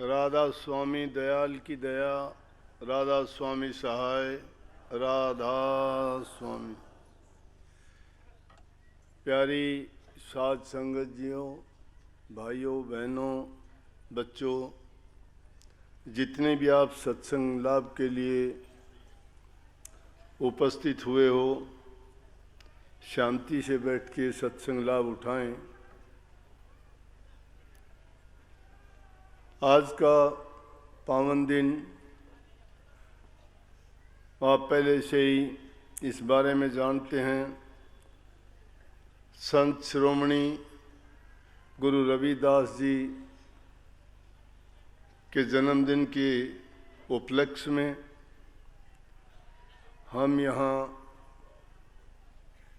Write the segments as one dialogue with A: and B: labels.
A: राधा स्वामी दयाल की दया, राधा स्वामी सहाय, राधा स्वामी। प्यारी साध संगत जियों, भाइयों बहनों, बच्चों, जितने भी आप सत्संग लाभ के लिए उपस्थित हुए हो, शांति से बैठ के सत्संग लाभ उठाएं। आज का पावन दिन आप पहले से ही इस बारे में जानते हैं। संत शिरोमणि गुरु रविदास जी के जन्मदिन के उपलक्ष्य में हम यहाँ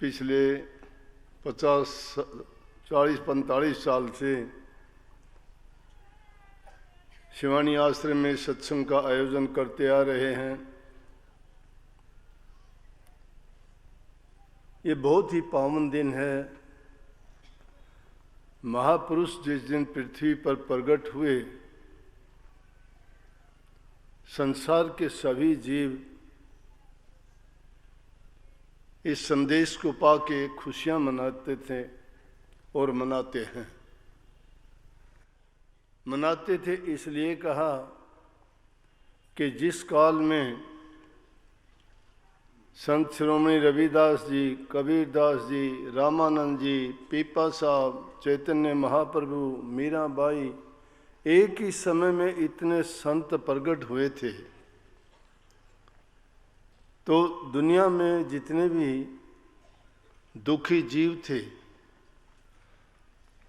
A: पिछले 40-45 साल से शिवानी आश्रम में सत्संग का आयोजन करते आ रहे हैं। ये बहुत ही पावन दिन है। महापुरुष जिस दिन पृथ्वी पर प्रकट हुए, संसार के सभी जीव इस संदेश को पाके खुशियां मनाते थे और मनाते हैं। मनाते थे इसलिए कहा कि जिस काल में संत शिरोमणि रविदास जी, कबीरदास जी, रामानंद जी, पीपा साहब, चैतन्य महाप्रभु, मीराबाई एक ही समय में इतने संत प्रकट हुए थे, तो दुनिया में जितने भी दुखी जीव थे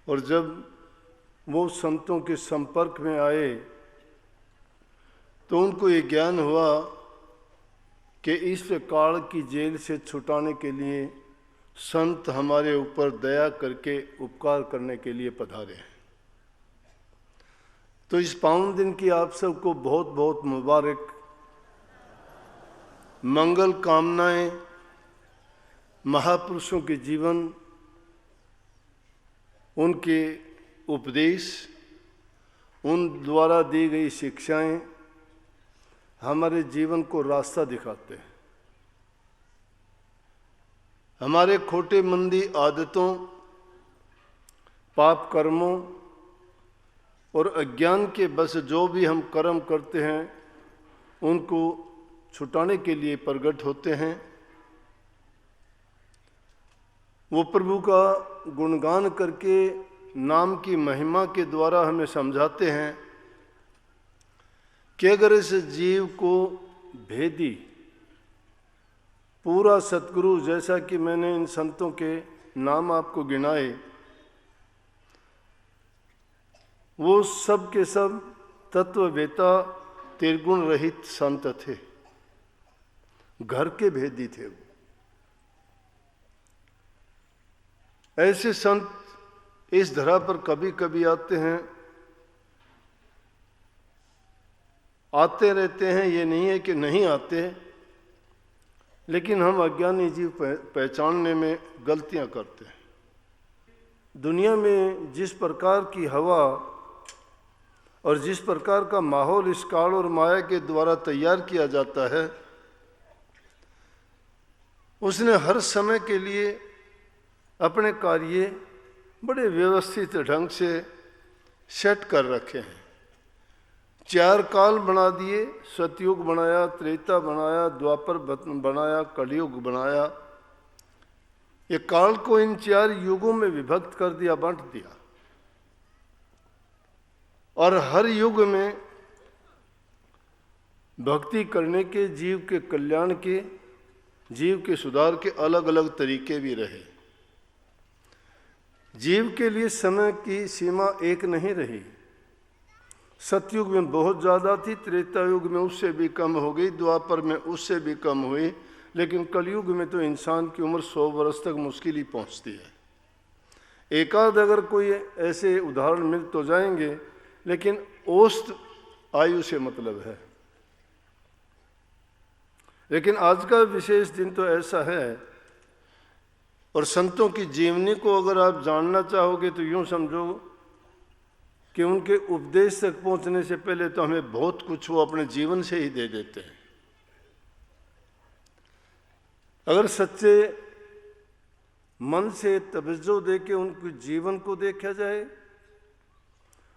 A: और जब वो संतों के संपर्क में आए तो उनको ये ज्ञान हुआ कि इस काल की जेल से छुटाने के लिए संत हमारे ऊपर दया करके उपकार करने के लिए पधारे हैं। तो इस पावन दिन की आप सबको बहुत बहुत मुबारक, मंगल कामनाएं। महापुरुषों के जीवन, उनके उपदेश, उन द्वारा दी गई शिक्षाएं हमारे जीवन को रास्ता दिखाते हैं। हमारे खोटे मंदी आदतों, पाप कर्मों और अज्ञान के बस जो भी हम कर्म करते हैं उनको छुटाने के लिए प्रकट होते हैं। वो प्रभु का गुणगान करके नाम की महिमा के द्वारा हमें समझाते हैं कि अगर इस जीव को भेदी पूरा सतगुरु, जैसा कि मैंने इन संतों के नाम आपको गिनाए, वो सब के सब तत्ववेता, त्रिगुण रहित संत थे, घर के भेदी थे। वो ऐसे संत इस धरा पर कभी कभी आते हैं, आते रहते हैं, ये नहीं है कि नहीं आते, लेकिन हम अज्ञानी जीव पहचानने में गलतियां करते हैं। दुनिया में जिस प्रकार की हवा और जिस प्रकार का माहौल इस काल और माया के द्वारा तैयार किया जाता है, उसने हर समय के लिए अपने कार्य बड़े व्यवस्थित ढंग से सेट कर रखे हैं। 4 काल बना दिए, सतयुग बनाया, त्रेता बनाया, द्वापर बनाया, कलयुग बनाया। ये काल को इन 4 युगों में विभक्त कर दिया, बांट दिया, और हर युग में भक्ति करने के, जीव के कल्याण के, जीव के सुधार के अलग अलग तरीके भी रहे। जीव के लिए समय की सीमा एक नहीं रही। सतयुग में बहुत ज़्यादा थी, त्रेता युग में उससे भी कम हो गई, द्वापर में उससे भी कम हुई, लेकिन कलयुग में तो इंसान की उम्र 100 वर्ष तक मुश्किल ही पहुंचती है। एकाध अगर कोई ऐसे उदाहरण मिल तो जाएंगे, लेकिन औसत आयु से मतलब है। लेकिन आज का विशेष दिन तो ऐसा है, और संतों की जीवनी को अगर आप जानना चाहोगे तो यूँ समझो कि उनके उपदेश तक पहुंचने से पहले तो हमें बहुत कुछ वो अपने जीवन से ही दे देते हैं। अगर सच्चे मन से तवज्जो दे के उनके जीवन को देखा जाए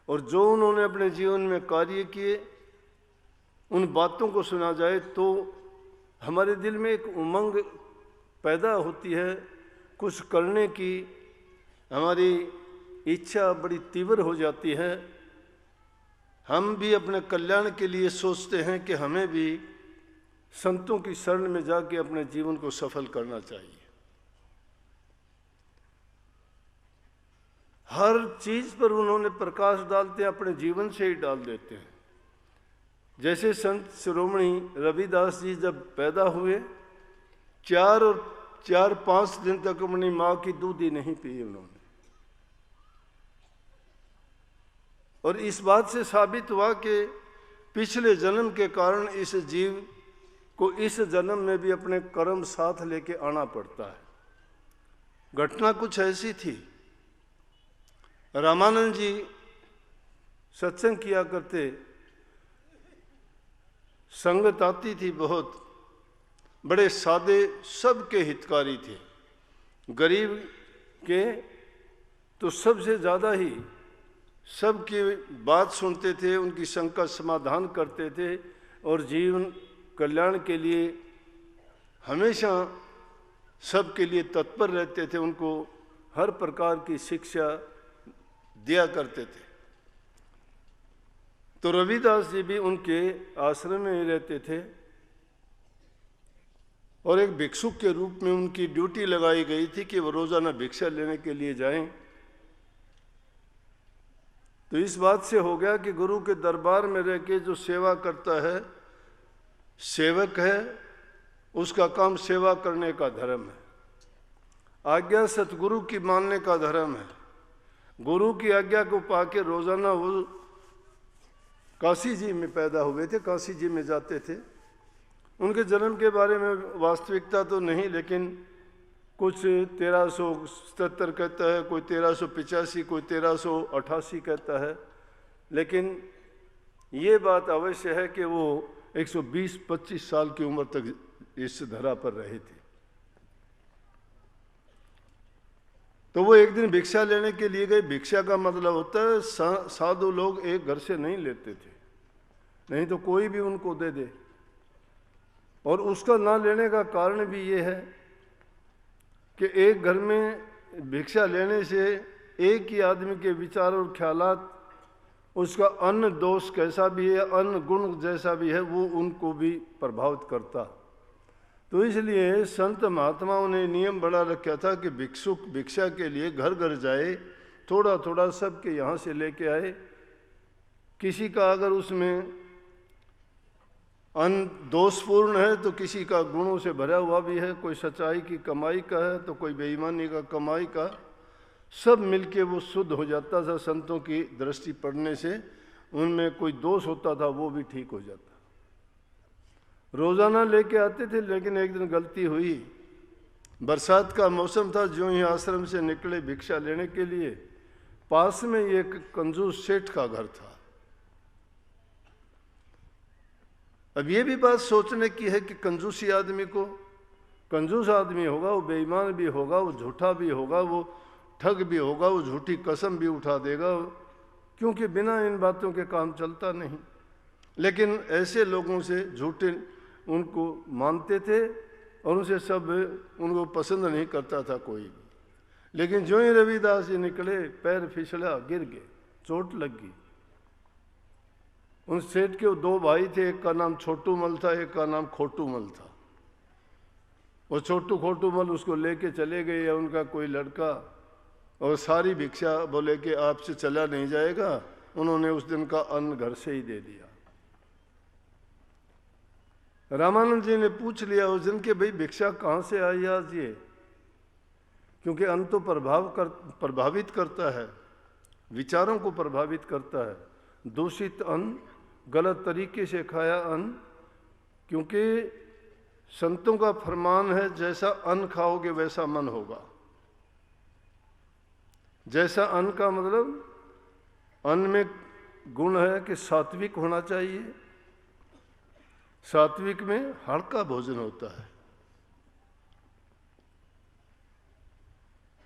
A: और जो उन्होंने अपने जीवन में कार्य किए उन बातों को सुना जाए, तो हमारे दिल में एक उमंग पैदा होती है, कुछ करने की हमारी इच्छा बड़ी तीव्र हो जाती है। हम भी अपने कल्याण के लिए सोचते हैं कि हमें भी संतों की शरण में जाके अपने जीवन को सफल करना चाहिए। हर चीज पर उन्होंने प्रकाश डालते हैं, अपने जीवन से ही डाल देते हैं। जैसे संत शिरोमणि रविदास जी जब पैदा हुए, 4-5 दिन तक अपनी माँ की दूध ही नहीं पी उन्होंने, और इस बात से साबित हुआ कि पिछले जन्म के कारण इस जीव को इस जन्म में भी अपने कर्म साथ लेके आना पड़ता है। घटना कुछ ऐसी थी, रामानंद जी सत्संग किया करते, संगत आती थी बहुत, बड़े सादे, सबके हितकारी थे, गरीब के तो सबसे ज़्यादा ही सबकी बात सुनते थे, उनकी शंका समाधान करते थे और जीवन कल्याण के लिए हमेशा सबके लिए तत्पर रहते थे, उनको हर प्रकार की शिक्षा दिया करते थे। तो रविदास जी भी उनके आश्रम में ही रहते थे और एक भिक्षुक के रूप में उनकी ड्यूटी लगाई गई थी कि वो रोजाना भिक्षा लेने के लिए जाएं। तो इस बात से हो गया कि गुरु के दरबार में रह के जो सेवा करता है, सेवक है, उसका काम सेवा करने का धर्म है, आज्ञा सतगुरु की मानने का धर्म है। गुरु की आज्ञा को पाके रोजाना वो काशी जी में पैदा हुए थे, काशी जी में जाते थे। उनके जन्म के बारे में वास्तविकता तो नहीं, लेकिन कुछ 1377 कहता है, कोई 1385, कोई 1388 कहता है, लेकिन ये बात अवश्य है कि वो 120-25 साल की उम्र तक इस धरा पर रहे थे। तो वो एक दिन भिक्षा लेने के लिए गए। भिक्षा का मतलब होता है साधु लोग एक घर से नहीं लेते थे, नहीं तो कोई भी उनको दे दे। और उसका ना लेने का कारण भी ये है कि एक घर में भिक्षा लेने से एक ही आदमी के विचार और ख्यालात, उसका अन्न दोष कैसा भी है, अन्न गुण जैसा भी है, वो उनको भी प्रभावित करता। तो इसलिए संत महात्माओं ने नियम बना रखा था कि भिक्षुक भिक्षा के लिए घर घर जाए, थोड़ा थोड़ा सबके यहाँ से लेके आए। किसी का अगर उसमें अन्न दोषपूर्ण है तो किसी का गुणों से भरा हुआ भी है, कोई सच्चाई की कमाई का है तो कोई बेईमानी का कमाई का, सब मिलके वो शुद्ध हो जाता था। संतों की दृष्टि पड़ने से उनमें कोई दोष होता था वो भी ठीक हो जाता। रोजाना लेके आते थे, लेकिन एक दिन गलती हुई, बरसात का मौसम था, जो ही आश्रम से निकले भिक्षा लेने के लिए, पास में एक कंजूस सेठ का घर था। अब ये भी बात सोचने की है कि कंजूसी आदमी को, कंजूस आदमी होगा, वो बेईमान भी होगा, वो झूठा भी होगा, वो ठग भी होगा, वो झूठी कसम भी उठा देगा, क्योंकि बिना इन बातों के काम चलता नहीं। लेकिन ऐसे लोगों से झूठे उनको मानते थे और उनसे सब उनको पसंद नहीं करता था कोई भी। लेकिन जो ही रविदास जी निकले, पैर फिसला, गिर गए, चोट लग गई। उन सेठ के 2 भाई थे, एक का नाम छोटू मल था, एक का नाम खोटू मल था। वो छोटू खोटू मल उसको लेके चले गए, या उनका कोई लड़का, और सारी भिक्षा बोले कि आपसे चला नहीं जाएगा। उन्होंने उस दिन का अन्न घर से ही दे दिया। रामानंद जी ने पूछ लिया उस दिन के, भाई भिक्षा कहाँ से आई आज ये? क्योंकि अन्न तो प्रभावित करता है, विचारों को प्रभावित करता है। दूषित अन्न, गलत तरीके से खाया अन्न, क्योंकि संतों का फरमान है, जैसा अन्न खाओगे वैसा मन होगा। जैसा अन्न का मतलब अन्न में गुण है कि सात्विक होना चाहिए, सात्विक में हल्का भोजन होता है।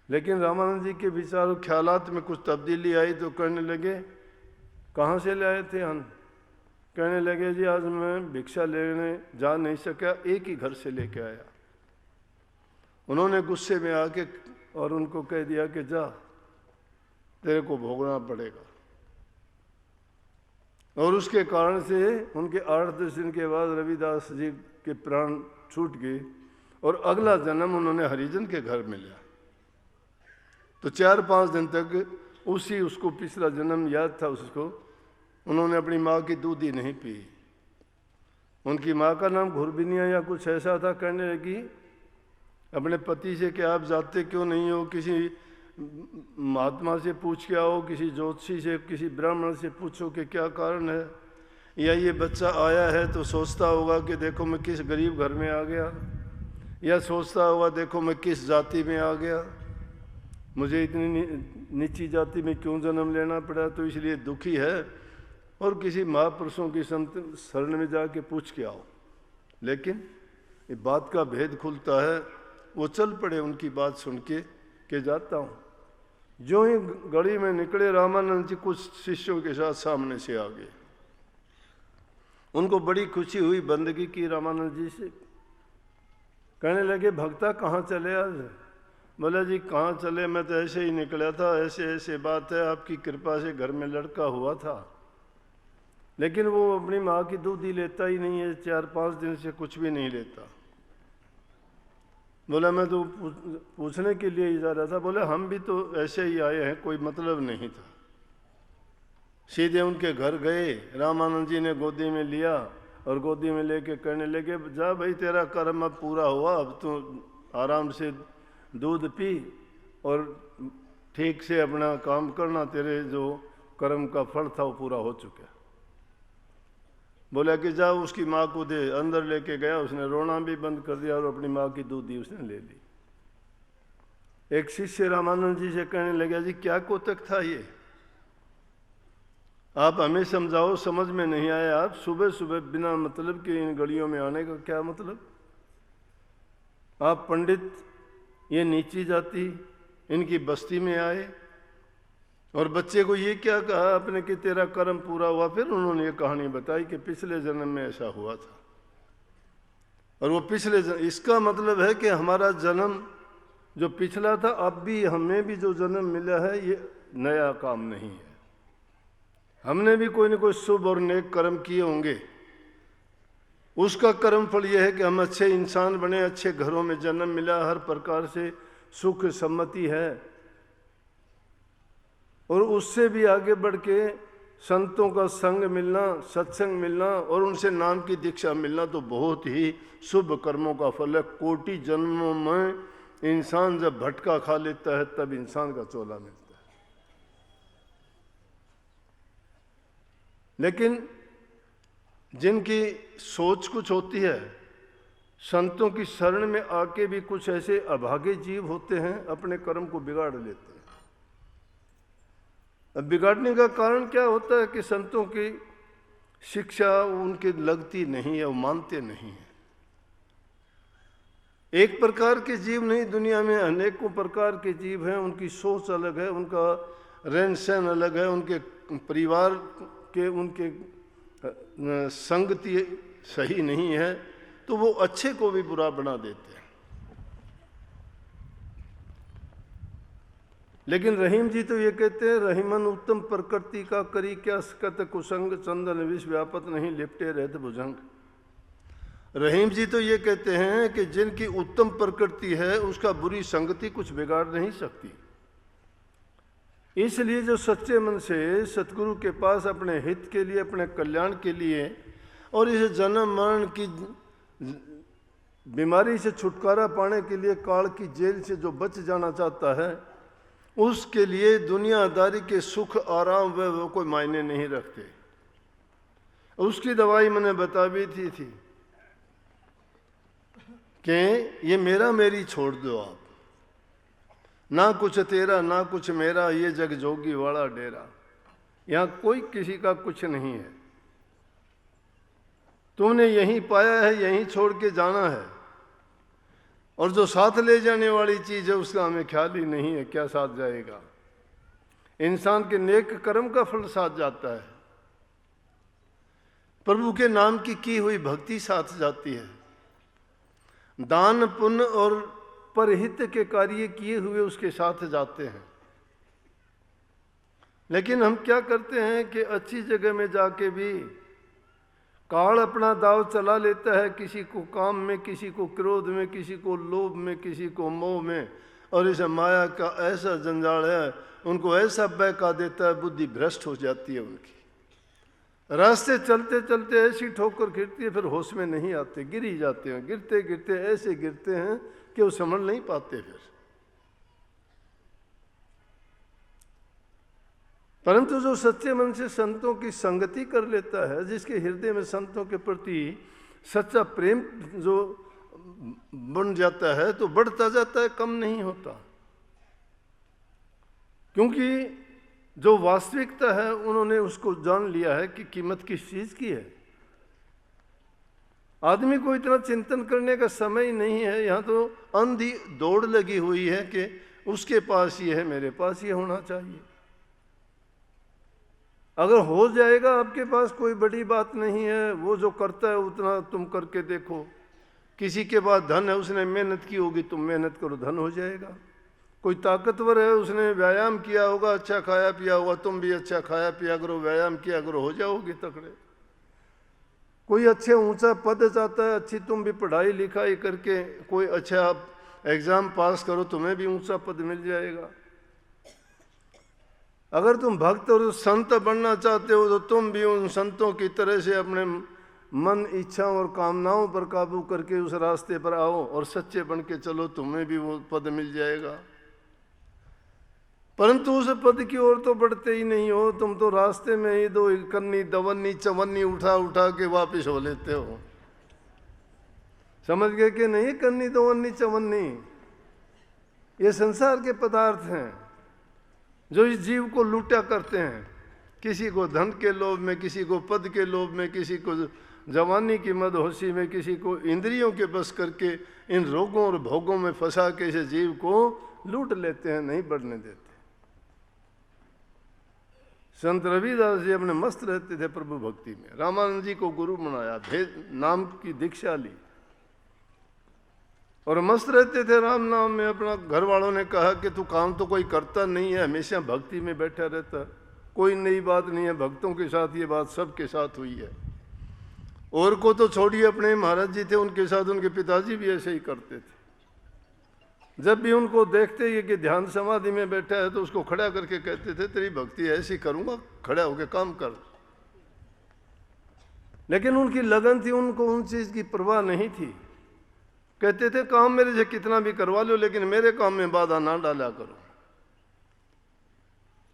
A: लेकिन रामानंद जी के विचार और ख्यालात में कुछ तब्दीली आई तो कहने लगे, कहाँ से ले आए थे अन्न? कहने लगे, जी आज मैं भिक्षा लेने जा नहीं सका, एक ही घर से लेके आया। उन्होंने गुस्से में आके और उनको कह दिया कि जा, तेरे को भोगना पड़ेगा। और उसके कारण से उनके 8-10 दिन के बाद रविदास जी के प्राण छूट गए और अगला जन्म उन्होंने हरिजन के घर में लिया। तो 4-5 दिन तक उसको पिछला जन्म याद था उसको। उन्होंने अपनी माँ की दूध ही नहीं पी। उनकी माँ का नाम घुरबिनिया या कुछ ऐसा था। कहने लगी अपने पति से कि आप जाते क्यों नहीं हो, किसी महात्मा से पूछ के आओ, किसी ज्योतिषी से, किसी ब्राह्मण से पूछो कि क्या कारण है, या ये बच्चा आया है तो सोचता होगा कि देखो मैं किस गरीब घर में आ गया, या सोचता होगा देखो मैं किस जाति में आ गया, मुझे इतनी नीची जाति में क्यों जन्म लेना पड़ा, तो इसलिए दुखी है। और किसी महापुरुषों की संत शरण में जाके पूछ के आओ। लेकिन ये बात का भेद खुलता है। वो चल पड़े उनकी बात सुन के जाता हूँ। जो ही गली में निकले रामानंद जी कुछ शिष्यों के साथ सामने से आ गए। उनको बड़ी खुशी हुई, बंदगी की रामानंद जी से। कहने लगे, भक्ता कहाँ चले आज? बोला, जी कहाँ चले, मैं तो ऐसे ही निकला था, ऐसे ऐसे बात है, आपकी कृपा से घर में लड़का हुआ था, लेकिन वो अपनी माँ की दूध ही लेता ही नहीं है, 4-5 दिन से कुछ भी नहीं लेता। बोला, मैं तो पूछने के लिए ही जा रहा था। बोले, हम भी तो ऐसे ही आए हैं, कोई मतलब नहीं था। सीधे उनके घर गए, रामानंद जी ने गोदी में लिया और गोदी में लेके कहने लगे, जा भाई तेरा कर्म अब पूरा हुआ, अब तो आराम से दूध पी और ठीक से अपना काम करना, तेरे जो कर्म का फल था वो पूरा हो चुका। बोला कि जा उसकी माँ को दे। अंदर लेके गया, उसने रोना भी बंद कर दिया और अपनी माँ की दूध दी उसने ले ली। एक शिष्य रामानंद जी से कहने लगा, जी क्या कोतक था ये, आप हमें समझाओ, समझ में नहीं आया। आप सुबह सुबह बिना मतलब के इन गलियों में आने का क्या मतलब? आप पंडित, ये नीची जाति, इनकी बस्ती में आए और बच्चे को ये क्या कहा आपने कि तेरा कर्म पूरा हुआ। फिर उन्होंने ये कहानी बताई कि पिछले जन्म में ऐसा हुआ था और वो पिछले जन्म, इसका मतलब है कि हमारा जन्म जो पिछला था, अब भी हमें भी जो जन्म मिला है ये नया काम नहीं है। हमने भी कोई न कोई शुभ और नेक कर्म किए होंगे। उसका कर्म फल यह है कि हम अच्छे इंसान बने, अच्छे घरों में जन्म मिला, हर प्रकार से सुख सम्मति है। और उससे भी आगे बढ़ के संतों का संग मिलना, सत्संग मिलना और उनसे नाम की दीक्षा मिलना तो बहुत ही शुभ कर्मों का फल है। कोटि जन्मों में इंसान जब भटका खा लेता है तब इंसान का चोला मिलता है। लेकिन जिनकी सोच कुछ होती है, संतों की शरण में आके भी कुछ ऐसे अभागे जीव होते हैं, अपने कर्म को बिगाड़ लेते हैं। अब बिगाड़ने का कारण क्या होता है कि संतों की शिक्षा उनके लगती नहीं है, वो मानते नहीं है। एक प्रकार के जीव नहीं, दुनिया में अनेकों प्रकार के जीव हैं। उनकी सोच अलग है, उनका रहन सहन अलग है, उनके परिवार के उनके संगति सही नहीं है, तो वो अच्छे को भी बुरा बना देते हैं। लेकिन रहीम जी तो ये कहते हैं, रहीमन उत्तम प्रकृति का करी क्या सकत कुसंग, चंदन विष व्यापत नहीं लिपटे रहते भुजंग। रहीम जी तो ये कहते हैं कि जिनकी उत्तम प्रकृति है उसका बुरी संगति कुछ बिगाड़ नहीं सकती। इसलिए जो सच्चे मन से सतगुरु के पास अपने हित के लिए, अपने कल्याण के लिए और इस जन्म मरण की बीमारी से छुटकारा पाने के लिए, काल की जेल से जो बच जाना चाहता है, उसके लिए दुनियादारी के सुख आराम वो कोई मायने नहीं रखते। उसकी दवाई मैंने बता भी थी कि ये मेरा मेरी छोड़ दो आप, ना कुछ तेरा ना कुछ मेरा, ये जग जोगी वाला डेरा। यहाँ कोई किसी का कुछ नहीं है। तुमने यहीं पाया है, यहीं छोड़ के जाना है, और जो साथ ले जाने वाली चीज है उसका हमें ख्याल ही नहीं है क्या साथ जाएगा। इंसान के नेक कर्म का फल साथ जाता है, प्रभु के नाम की हुई भक्ति साथ जाती है, दान पुण्य और परहित के कार्य किए हुए उसके साथ जाते हैं। लेकिन हम क्या करते हैं कि अच्छी जगह में जाके भी काल अपना दाव चला लेता है, किसी को काम में, किसी को क्रोध में, किसी को लोभ में, किसी को मोह में, और इस माया का ऐसा जंजाल है, उनको ऐसा बहका देता है, बुद्धि भ्रष्ट हो जाती है उनकी। रास्ते चलते चलते ऐसी ठोकर गिरती है, फिर होश में नहीं आते, गिर ही जाते हैं, गिरते गिरते ऐसे गिरते हैं कि वो समझ नहीं पाते फिर। परंतु जो सच्चे मन से संतों की संगति कर लेता है, जिसके हृदय में संतों के प्रति सच्चा प्रेम जो बन जाता है, तो बढ़ता जाता है, कम नहीं होता। क्योंकि जो वास्तविकता है उन्होंने उसको जान लिया है कि कीमत किस चीज की है। आदमी को इतना चिंतन करने का समय ही नहीं है। यहाँ तो अंधी दौड़ लगी हुई है कि उसके पास ये है, मेरे पास ये होना चाहिए। अगर हो जाएगा आपके पास, कोई बड़ी बात नहीं है, वो जो करता है उतना तुम करके देखो। किसी के पास धन है, उसने मेहनत की होगी, तुम मेहनत करो, धन हो जाएगा। कोई ताकतवर है, उसने व्यायाम किया होगा, अच्छा खाया पिया होगा, तुम भी अच्छा खाया पिया करो, व्यायाम किया करो, हो जाओगे तकड़े। कोई अच्छे ऊंचा पद चाहता है, अच्छी तुम भी पढ़ाई लिखाई करके कोई अच्छा एग्जाम पास करो, तुम्हें भी ऊंचा पद मिल जाएगा। अगर तुम भक्त और संत बनना चाहते हो तो तुम भी उन संतों की तरह से अपने मन, इच्छाओं और कामनाओं पर काबू करके उस रास्ते पर आओ और सच्चे बन के चलो, तुम्हें भी वो पद मिल जाएगा। परंतु उस पद की ओर तो बढ़ते ही नहीं हो, तुम तो रास्ते में ही दो कन्नी दवन्नी चवन्नी उठा उठा के वापिस हो लेते हो। समझ गए कि नहीं? कन्नी दवन्नी चवन्नी ये संसार के पदार्थ हैं जो इस जीव को लूटा करते हैं। किसी को धन के लोभ में, किसी को पद के लोभ में, किसी को जवानी की मदहोशी में, किसी को इंद्रियों के बस करके इन रोगों और भोगों में फंसा के इस जीव को लूट लेते हैं, नहीं बढ़ने देते। संत रविदास जी अपने मस्त रहते थे प्रभु भक्ति में। रामानंद जी को गुरु बनाया, भेद नाम की दीक्षा ली और मस्त रहते थे राम नाम में। अपना घर वालों ने कहा कि तू काम तो कोई करता नहीं है, हमेशा भक्ति में बैठा रहता, कोई नई बात नहीं है। भक्तों के साथ ये बात सबके साथ हुई है। और को तो छोड़िए, अपने महाराज जी थे, उनके साथ उनके पिताजी भी ऐसे ही करते थे। जब भी उनको देखते ही कि ध्यान समाधि में बैठा है तो उसको खड़ा करके कहते थे तेरी भक्ति ऐसी करूंगा, खड़ा होके काम कर। लेकिन उनकी लगन थी, उनको उन चीज की परवाह नहीं थी। कहते थे काम मेरे से कितना भी करवा लो, लेकिन मेरे काम में बाधा ना डाला करो।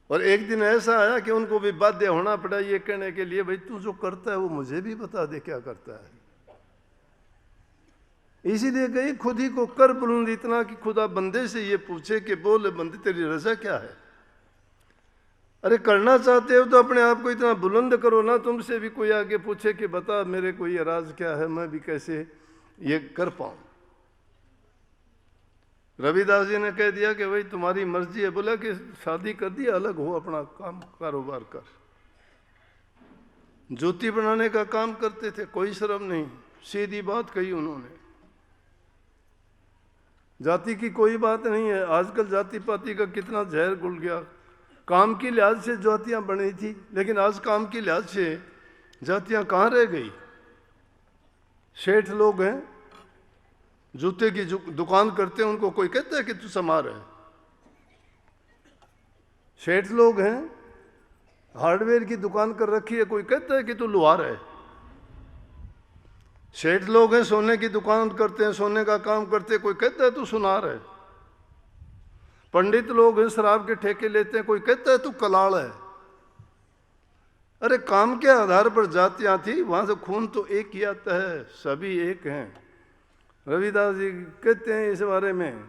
A: और एक दिन ऐसा आया कि उनको भी बाध्य होना पड़ा ये कहने के लिए, भाई तू जो करता है वो मुझे भी बता दे क्या करता है। इसीलिए गई खुद ही को कर बुलंद इतना कि खुदा बंदे से ये पूछे कि बोल बंदे तेरी रजा क्या है। अरे करना चाहते हो तो अपने आप को इतना बुलंद करो ना, तुमसे भी कोई आगे पूछे कि बता मेरे को ये राज क्या है, मैं भी कैसे ये कर पाऊं। रविदास जी ने कह दिया कि भाई तुम्हारी मर्जी है। बोला कि शादी कर दी, अलग हो, अपना काम कारोबार कर। जूती बनाने का काम करते थे, कोई शर्म नहीं, सीधी बात कही उन्होंने। जाति की कोई बात नहीं है। आजकल जाति पाति का कितना जहर घुल गया। काम की लिहाज से जातियां बनी थी, लेकिन आज काम की लिहाज से जातियां कहाँ रह गई। सेठ लोग हैं, जूते की दुकान करते हैं, उनको कोई कहता है कि तू समार है। सेठ लोग हैं, हार्डवेयर की दुकान कर रखी है, कोई कहता है कि तू लुहार है। सेठ लोग हैं, सोने की दुकान करते हैं, सोने का काम करते हैं, कोई कहता है तू सुनार है। पंडित लोग हैं, शराब के ठेके लेते हैं, कोई कहता है तू कलाड़ है। अरे काम के आधार पर जातियां थी, वहां से खून तो एक ही आता है, सभी एक हैं। रविदास जी कहते हैं इस बारे में,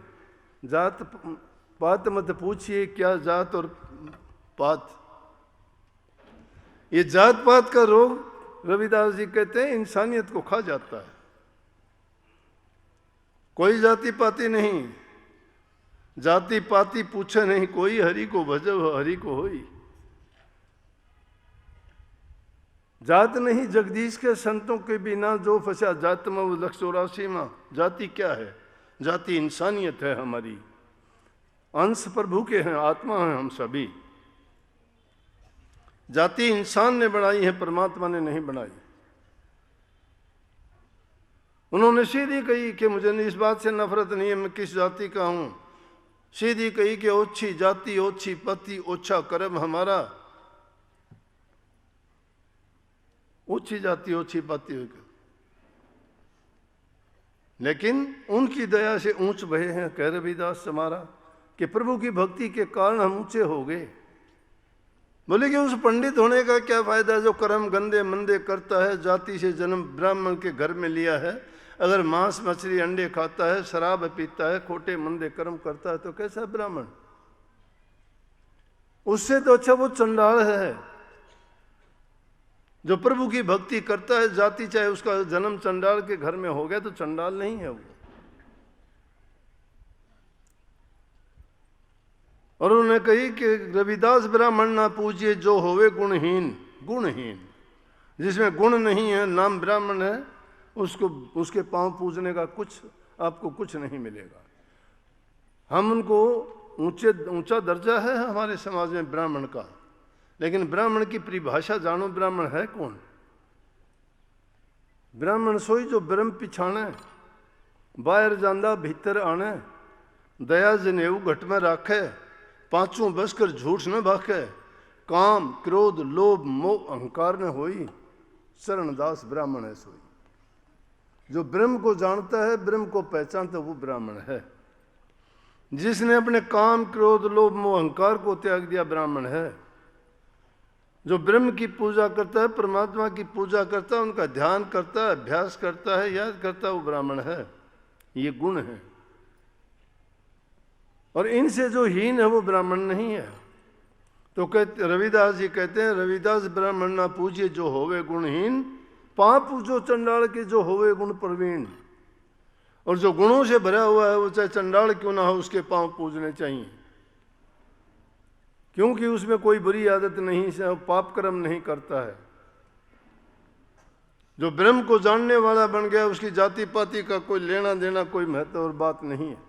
A: जात पात मत पूछिए, क्या जात और पात, ये जात पात का रोग रविदास जी कहते हैं इंसानियत को खा जाता है। कोई जाति पाति नहीं, जाति पाति पूछे नहीं कोई, हरि को भजो हरि को होई। जात नहीं जगदीश के संतों के बिना जो फंसा जात में वो 184 में। जाति क्या है? जाति इंसानियत है हमारी, अंश प्रभु के हैं, आत्मा हैं हम सभी। जाति इंसान ने बनाई है, परमात्मा ने नहीं बनाई। उन्होंने सीधी कही कि मुझे इस बात से नफरत नहीं है मैं किस जाति का हूं। सीधी कही कि ओछी जाति ओछी पति ओछा कर्म हमारा। ओछी जाति ओछी पति होकर, लेकिन उनकी दया से ऊंच भये हैं, कह रविदास हमारा, कि प्रभु की भक्ति के कारण हम ऊंचे हो गए। बोले कि उस पंडित होने का क्या फायदा जो कर्म गंदे मंदे करता है, जाति से जन्म ब्राह्मण के घर में लिया है, अगर मांस मछली अंडे खाता है, शराब पीता है, खोटे मंदे कर्म करता है, तो कैसा ब्राह्मण? उससे तो अच्छा वो चंडाल है जो प्रभु की भक्ति करता है। जाति चाहे उसका जन्म चंडाल के घर में हो गया तो चंडाल नहीं है वो। और उन्होंने कही कि रविदास ब्राह्मण ना पूजिए जो होवे गुणहीन। गुणहीन जिसमें गुण नहीं है, नाम ब्राह्मण है, उसको उसके पांव पूजने का आपको कुछ नहीं मिलेगा। हम उनको ऊंचा दर्जा है हमारे समाज में ब्राह्मण का, लेकिन ब्राह्मण की परिभाषा जानो, ब्राह्मण है कौन? ब्राह्मण सोई जो ब्रह्म पिछाणे, बाहर जांदा भीतर आने, दया जनेऊ घट में राखे, पांचों बसकर झूठ न भाखे, काम क्रोध लोभ मोह अहंकार न होई, शरणदास ब्राह्मण है सोई। जो ब्रह्म को जानता है, ब्रह्म को पहचानता है, वो ब्राह्मण है। जिसने अपने काम क्रोध लोभ मोह अहंकार को त्याग दिया, ब्राह्मण है। जो ब्रह्म की पूजा करता है, परमात्मा की पूजा करता है, उनका ध्यान करता है, अभ्यास करता है, याद करता है, वो ब्राह्मण है। ये गुण है। और इनसे जो हीन है वो ब्राह्मण नहीं है। तो कहते रविदास जी कहते हैं, रविदास ब्राह्मण ना पूजिए जो होवे गुणहीन, पाप पूजो चंडाल के जो होवे गुण प्रवीण। और जो गुणों से भरा हुआ है वो चाहे चंडाल क्यों ना हो, उसके पांव पूजने चाहिए, क्योंकि उसमें कोई बुरी आदत नहीं है, पाप कर्म नहीं करता है। जो ब्रह्म को जानने वाला बन गया, उसकी जाति पाति का कोई लेना देना कोई महत्व और बात नहीं है।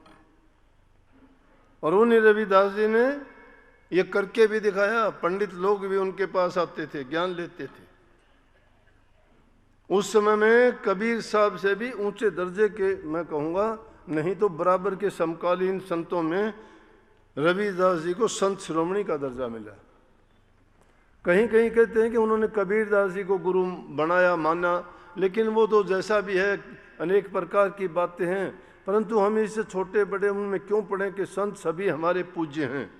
A: और उन्हीं रविदास जी ने ये करके भी दिखाया। पंडित लोग भी उनके पास आते थे, ज्ञान लेते थे। उस समय में कबीर साहब से भी ऊंचे दर्जे के, मैं कहूँगा नहीं तो बराबर के समकालीन संतों में रविदास जी को संत शिरोमणि का दर्जा मिला। कहीं कहीं कहते हैं कि उन्होंने कबीरदास जी को गुरु बनाया, माना, लेकिन वो तो जैसा भी है, अनेक प्रकार की बातें हैं, परंतु हम इससे छोटे बड़े उनमें क्यों पढ़ें कि संत सभी हमारे पूज्य हैं।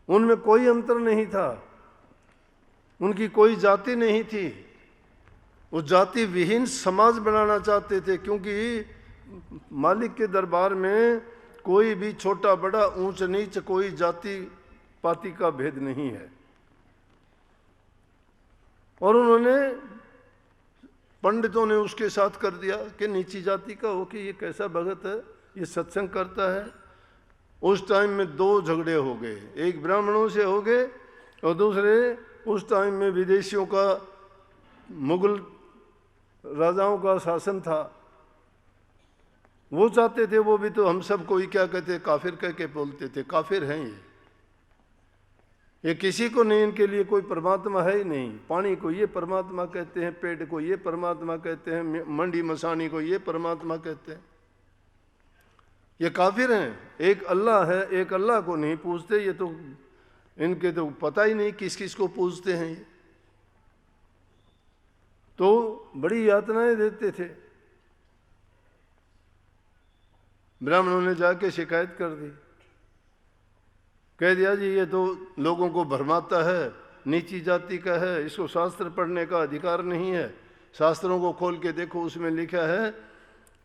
A: उनमें कोई अंतर नहीं था, उनकी कोई जाति नहीं थी। वो जाति विहीन समाज बनाना चाहते थे, क्योंकि मालिक के दरबार में कोई भी छोटा बड़ा ऊंच नीच कोई जाति पाति का भेद नहीं है। और उन्होंने पंडितों ने उसके साथ कर दिया कि नीची जाति का हो कि ये कैसा भगत है, ये सत्संग करता है। उस टाइम में दो झगड़े हो गए, एक ब्राह्मणों से हो गए और दूसरे उस टाइम में विदेशियों का, मुगल राजाओं का शासन था। वो चाहते थे, वो भी तो हम सब को ही क्या कहते, काफिर कह के बोलते थे, काफिर हैं ये किसी को नहीं, इनके लिए कोई परमात्मा है ही नहीं। पानी को ये परमात्मा कहते हैं, पेड़ को ये परमात्मा कहते हैं, मंडी मसानी को ये परमात्मा कहते हैं। ये काफिर हैं। एक अल्लाह है, एक अल्लाह को नहीं पूजते। ये तो इनके तो पता ही नहीं किस किस को पूजते हैं। ये तो बड़ी यातनाएं देते थे। ब्राह्मणों ने जाके शिकायत कर दी, कह दिया जी ये तो लोगों को भरमाता है, नीची जाति का है, इसको शास्त्र पढ़ने का अधिकार नहीं है। शास्त्रों को खोल के देखो, उसमें लिखा है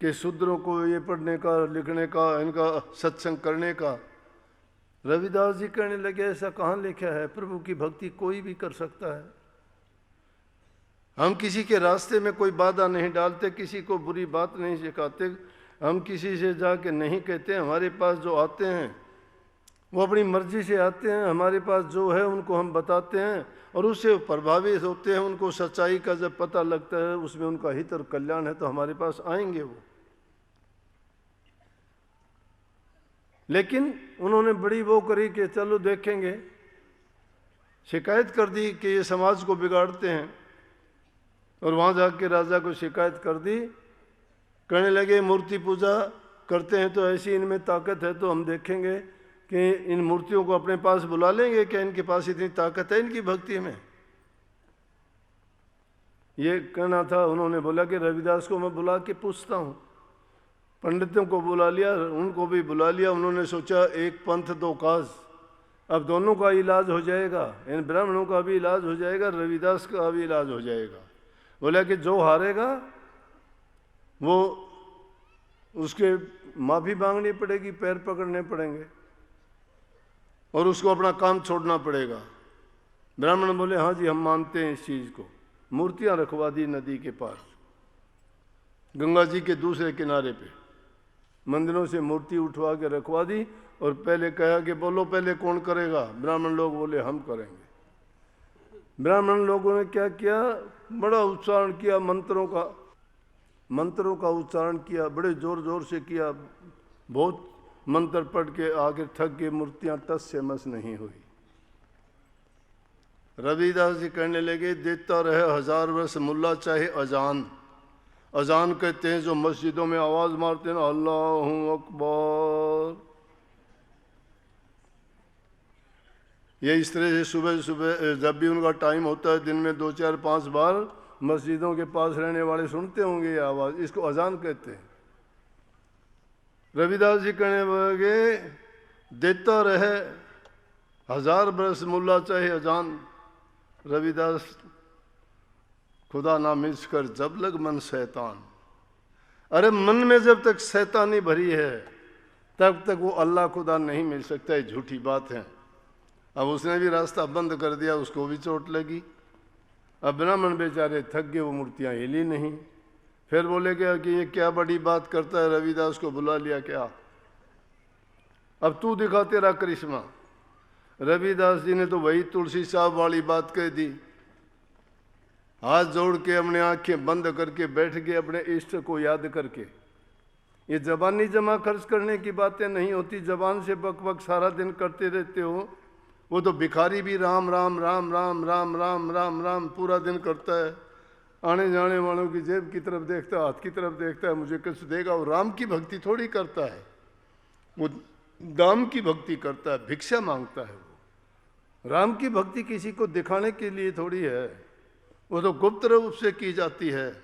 A: कि शूद्रों को ये पढ़ने का, लिखने का, इनका सत्संग करने का रविदास जी कहने लगे ऐसा कहाँ लिखा है, प्रभु की भक्ति कोई भी कर सकता है। हम किसी के रास्ते में कोई बाधा नहीं डालते, किसी को बुरी बात नहीं सिखाते, हम किसी से जाके नहीं कहते। हमारे पास जो आते हैं वो अपनी मर्जी से आते हैं, हमारे पास जो है उनको हम बताते हैं और उससे प्रभावित होते हैं। उनको सच्चाई का जब पता लगता है उसमें उनका हित और कल्याण है तो हमारे पास आएंगे वो। लेकिन उन्होंने बड़ी वो करी कि चलो देखेंगे, शिकायत कर दी कि ये समाज को बिगाड़ते हैं और वहाँ जाके राजा को शिकायत कर दी। कहने लगे मूर्ति पूजा करते हैं तो ऐसी इनमें ताकत है तो हम देखेंगे कि इन मूर्तियों को अपने पास बुला लेंगे, क्या इनके पास इतनी ताकत है इनकी भक्ति में। ये कहना था। उन्होंने बोला कि रविदास को मैं बुला के पूछता हूँ। पंडितों को बुला लिया, उनको भी बुला लिया। उन्होंने सोचा एक पंथ दो काज, अब दोनों का इलाज हो जाएगा, इन ब्राह्मणों का भी इलाज हो जाएगा, रविदास का भी इलाज हो जाएगा। बोला कि जो हारेगा वो उसके माफ़ी मांगनी पड़ेगी, पैर पकड़ने पड़ेंगे और उसको अपना काम छोड़ना पड़ेगा। ब्राह्मण बोले हाँ जी हम मानते हैं इस चीज़ को। मूर्तियाँ रखवा दी नदी के पास, गंगा जी के दूसरे किनारे पे मंदिरों से मूर्ति उठवा के रखवा दी और पहले कहा कि बोलो पहले कौन करेगा। ब्राह्मण लोग बोले हम करेंगे। ब्राह्मण लोगों ने क्या किया, बड़ा उच्चारण किया, मंत्रों का उच्चारण किया, बड़े जोर जोर से किया। बहुत मंत्र पढ़ के आगे थक गए, मूर्तियां टस से मस नहीं हुई। रविदास जी कहने लगे देता रहे 1000 वर्ष मुल्ला चाहे अजान। अजान कहते हैं जो मस्जिदों में आवाज मारते हैं ना, अल्लाहू अकबर। ये इस तरह से सुबह सुबह जब भी उनका टाइम होता है दिन में 2 4 5 बार मस्जिदों के पास रहने वाले सुनते होंगे ये आवाज, इसको अजान कहते हैं। रविदास जी कहने लगे देता रहे 1000 बरस मुल्ला चाहे अजान। रविदास खुदा ना मिस कर जब लग मन शैतान। अरे मन में जब तक शैतानी भरी है तब तक वो अल्लाह खुदा नहीं मिल सकता, ये झूठी बात है। अब उसने भी रास्ता बंद कर दिया, उसको भी चोट लगी। अब ब्राह्मण बेचारे थक गए, वो मूर्तियाँ हिली नहीं। फिर बोले क्या कि ये क्या बड़ी बात करता है, रविदास को बुला लिया क्या, अब तू दिखा तेरा करिश्मा। रविदास जी ने तो वही तुलसी साहब वाली बात कह दी। हाथ जोड़ के अपने आंखें बंद करके बैठ गए अपने इष्ट को याद करके। ये जबानी जमा खर्च करने की बातें नहीं होती, जबान से बक बक सारा दिन करते रहते हो। वो तो भिखारी भी राम राम राम राम राम राम राम राम पूरा दिन करता है, आने जाने वालों की जेब की तरफ देखता है, हाथ की तरफ देखता है, मुझे कुछ देगा। वो राम की भक्ति थोड़ी करता है, वो दाम की भक्ति करता है, भिक्षा मांगता है। वो राम की भक्ति किसी को दिखाने के लिए थोड़ी है, वो तो गुप्त रूप से की जाती है।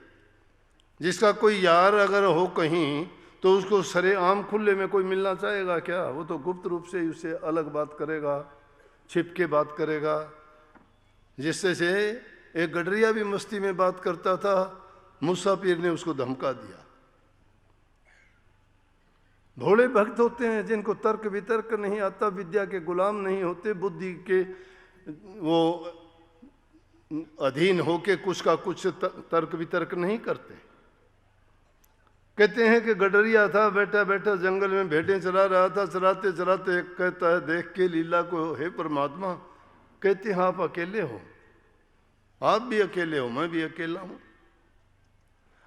A: जिसका कोई यार अगर हो कहीं तो उसको सरेआम खुले में कोई मिलना चाहेगा क्या? वो तो गुप्त रूप से उससे अलग बात करेगा, छिप के बात करेगा। जिससे से एक गडरिया भी मस्ती में बात करता था, मूसा पीर ने उसको धमका दिया। भोले भक्त होते हैं जिनको तर्क वितर्क नहीं आता, विद्या के गुलाम नहीं होते, बुद्धि के वो अधीन होके कुछ का कुछ तर्क वितर्क नहीं करते। कहते हैं कि गडरिया था, बैठा बैठा जंगल में भेड़ें चरा रहा था, चराते चराते एक कहता है देख के लीला को, हे परमात्मा। कहते हैं आप अकेले हो, आप भी अकेले हो, मैं भी अकेला हूं।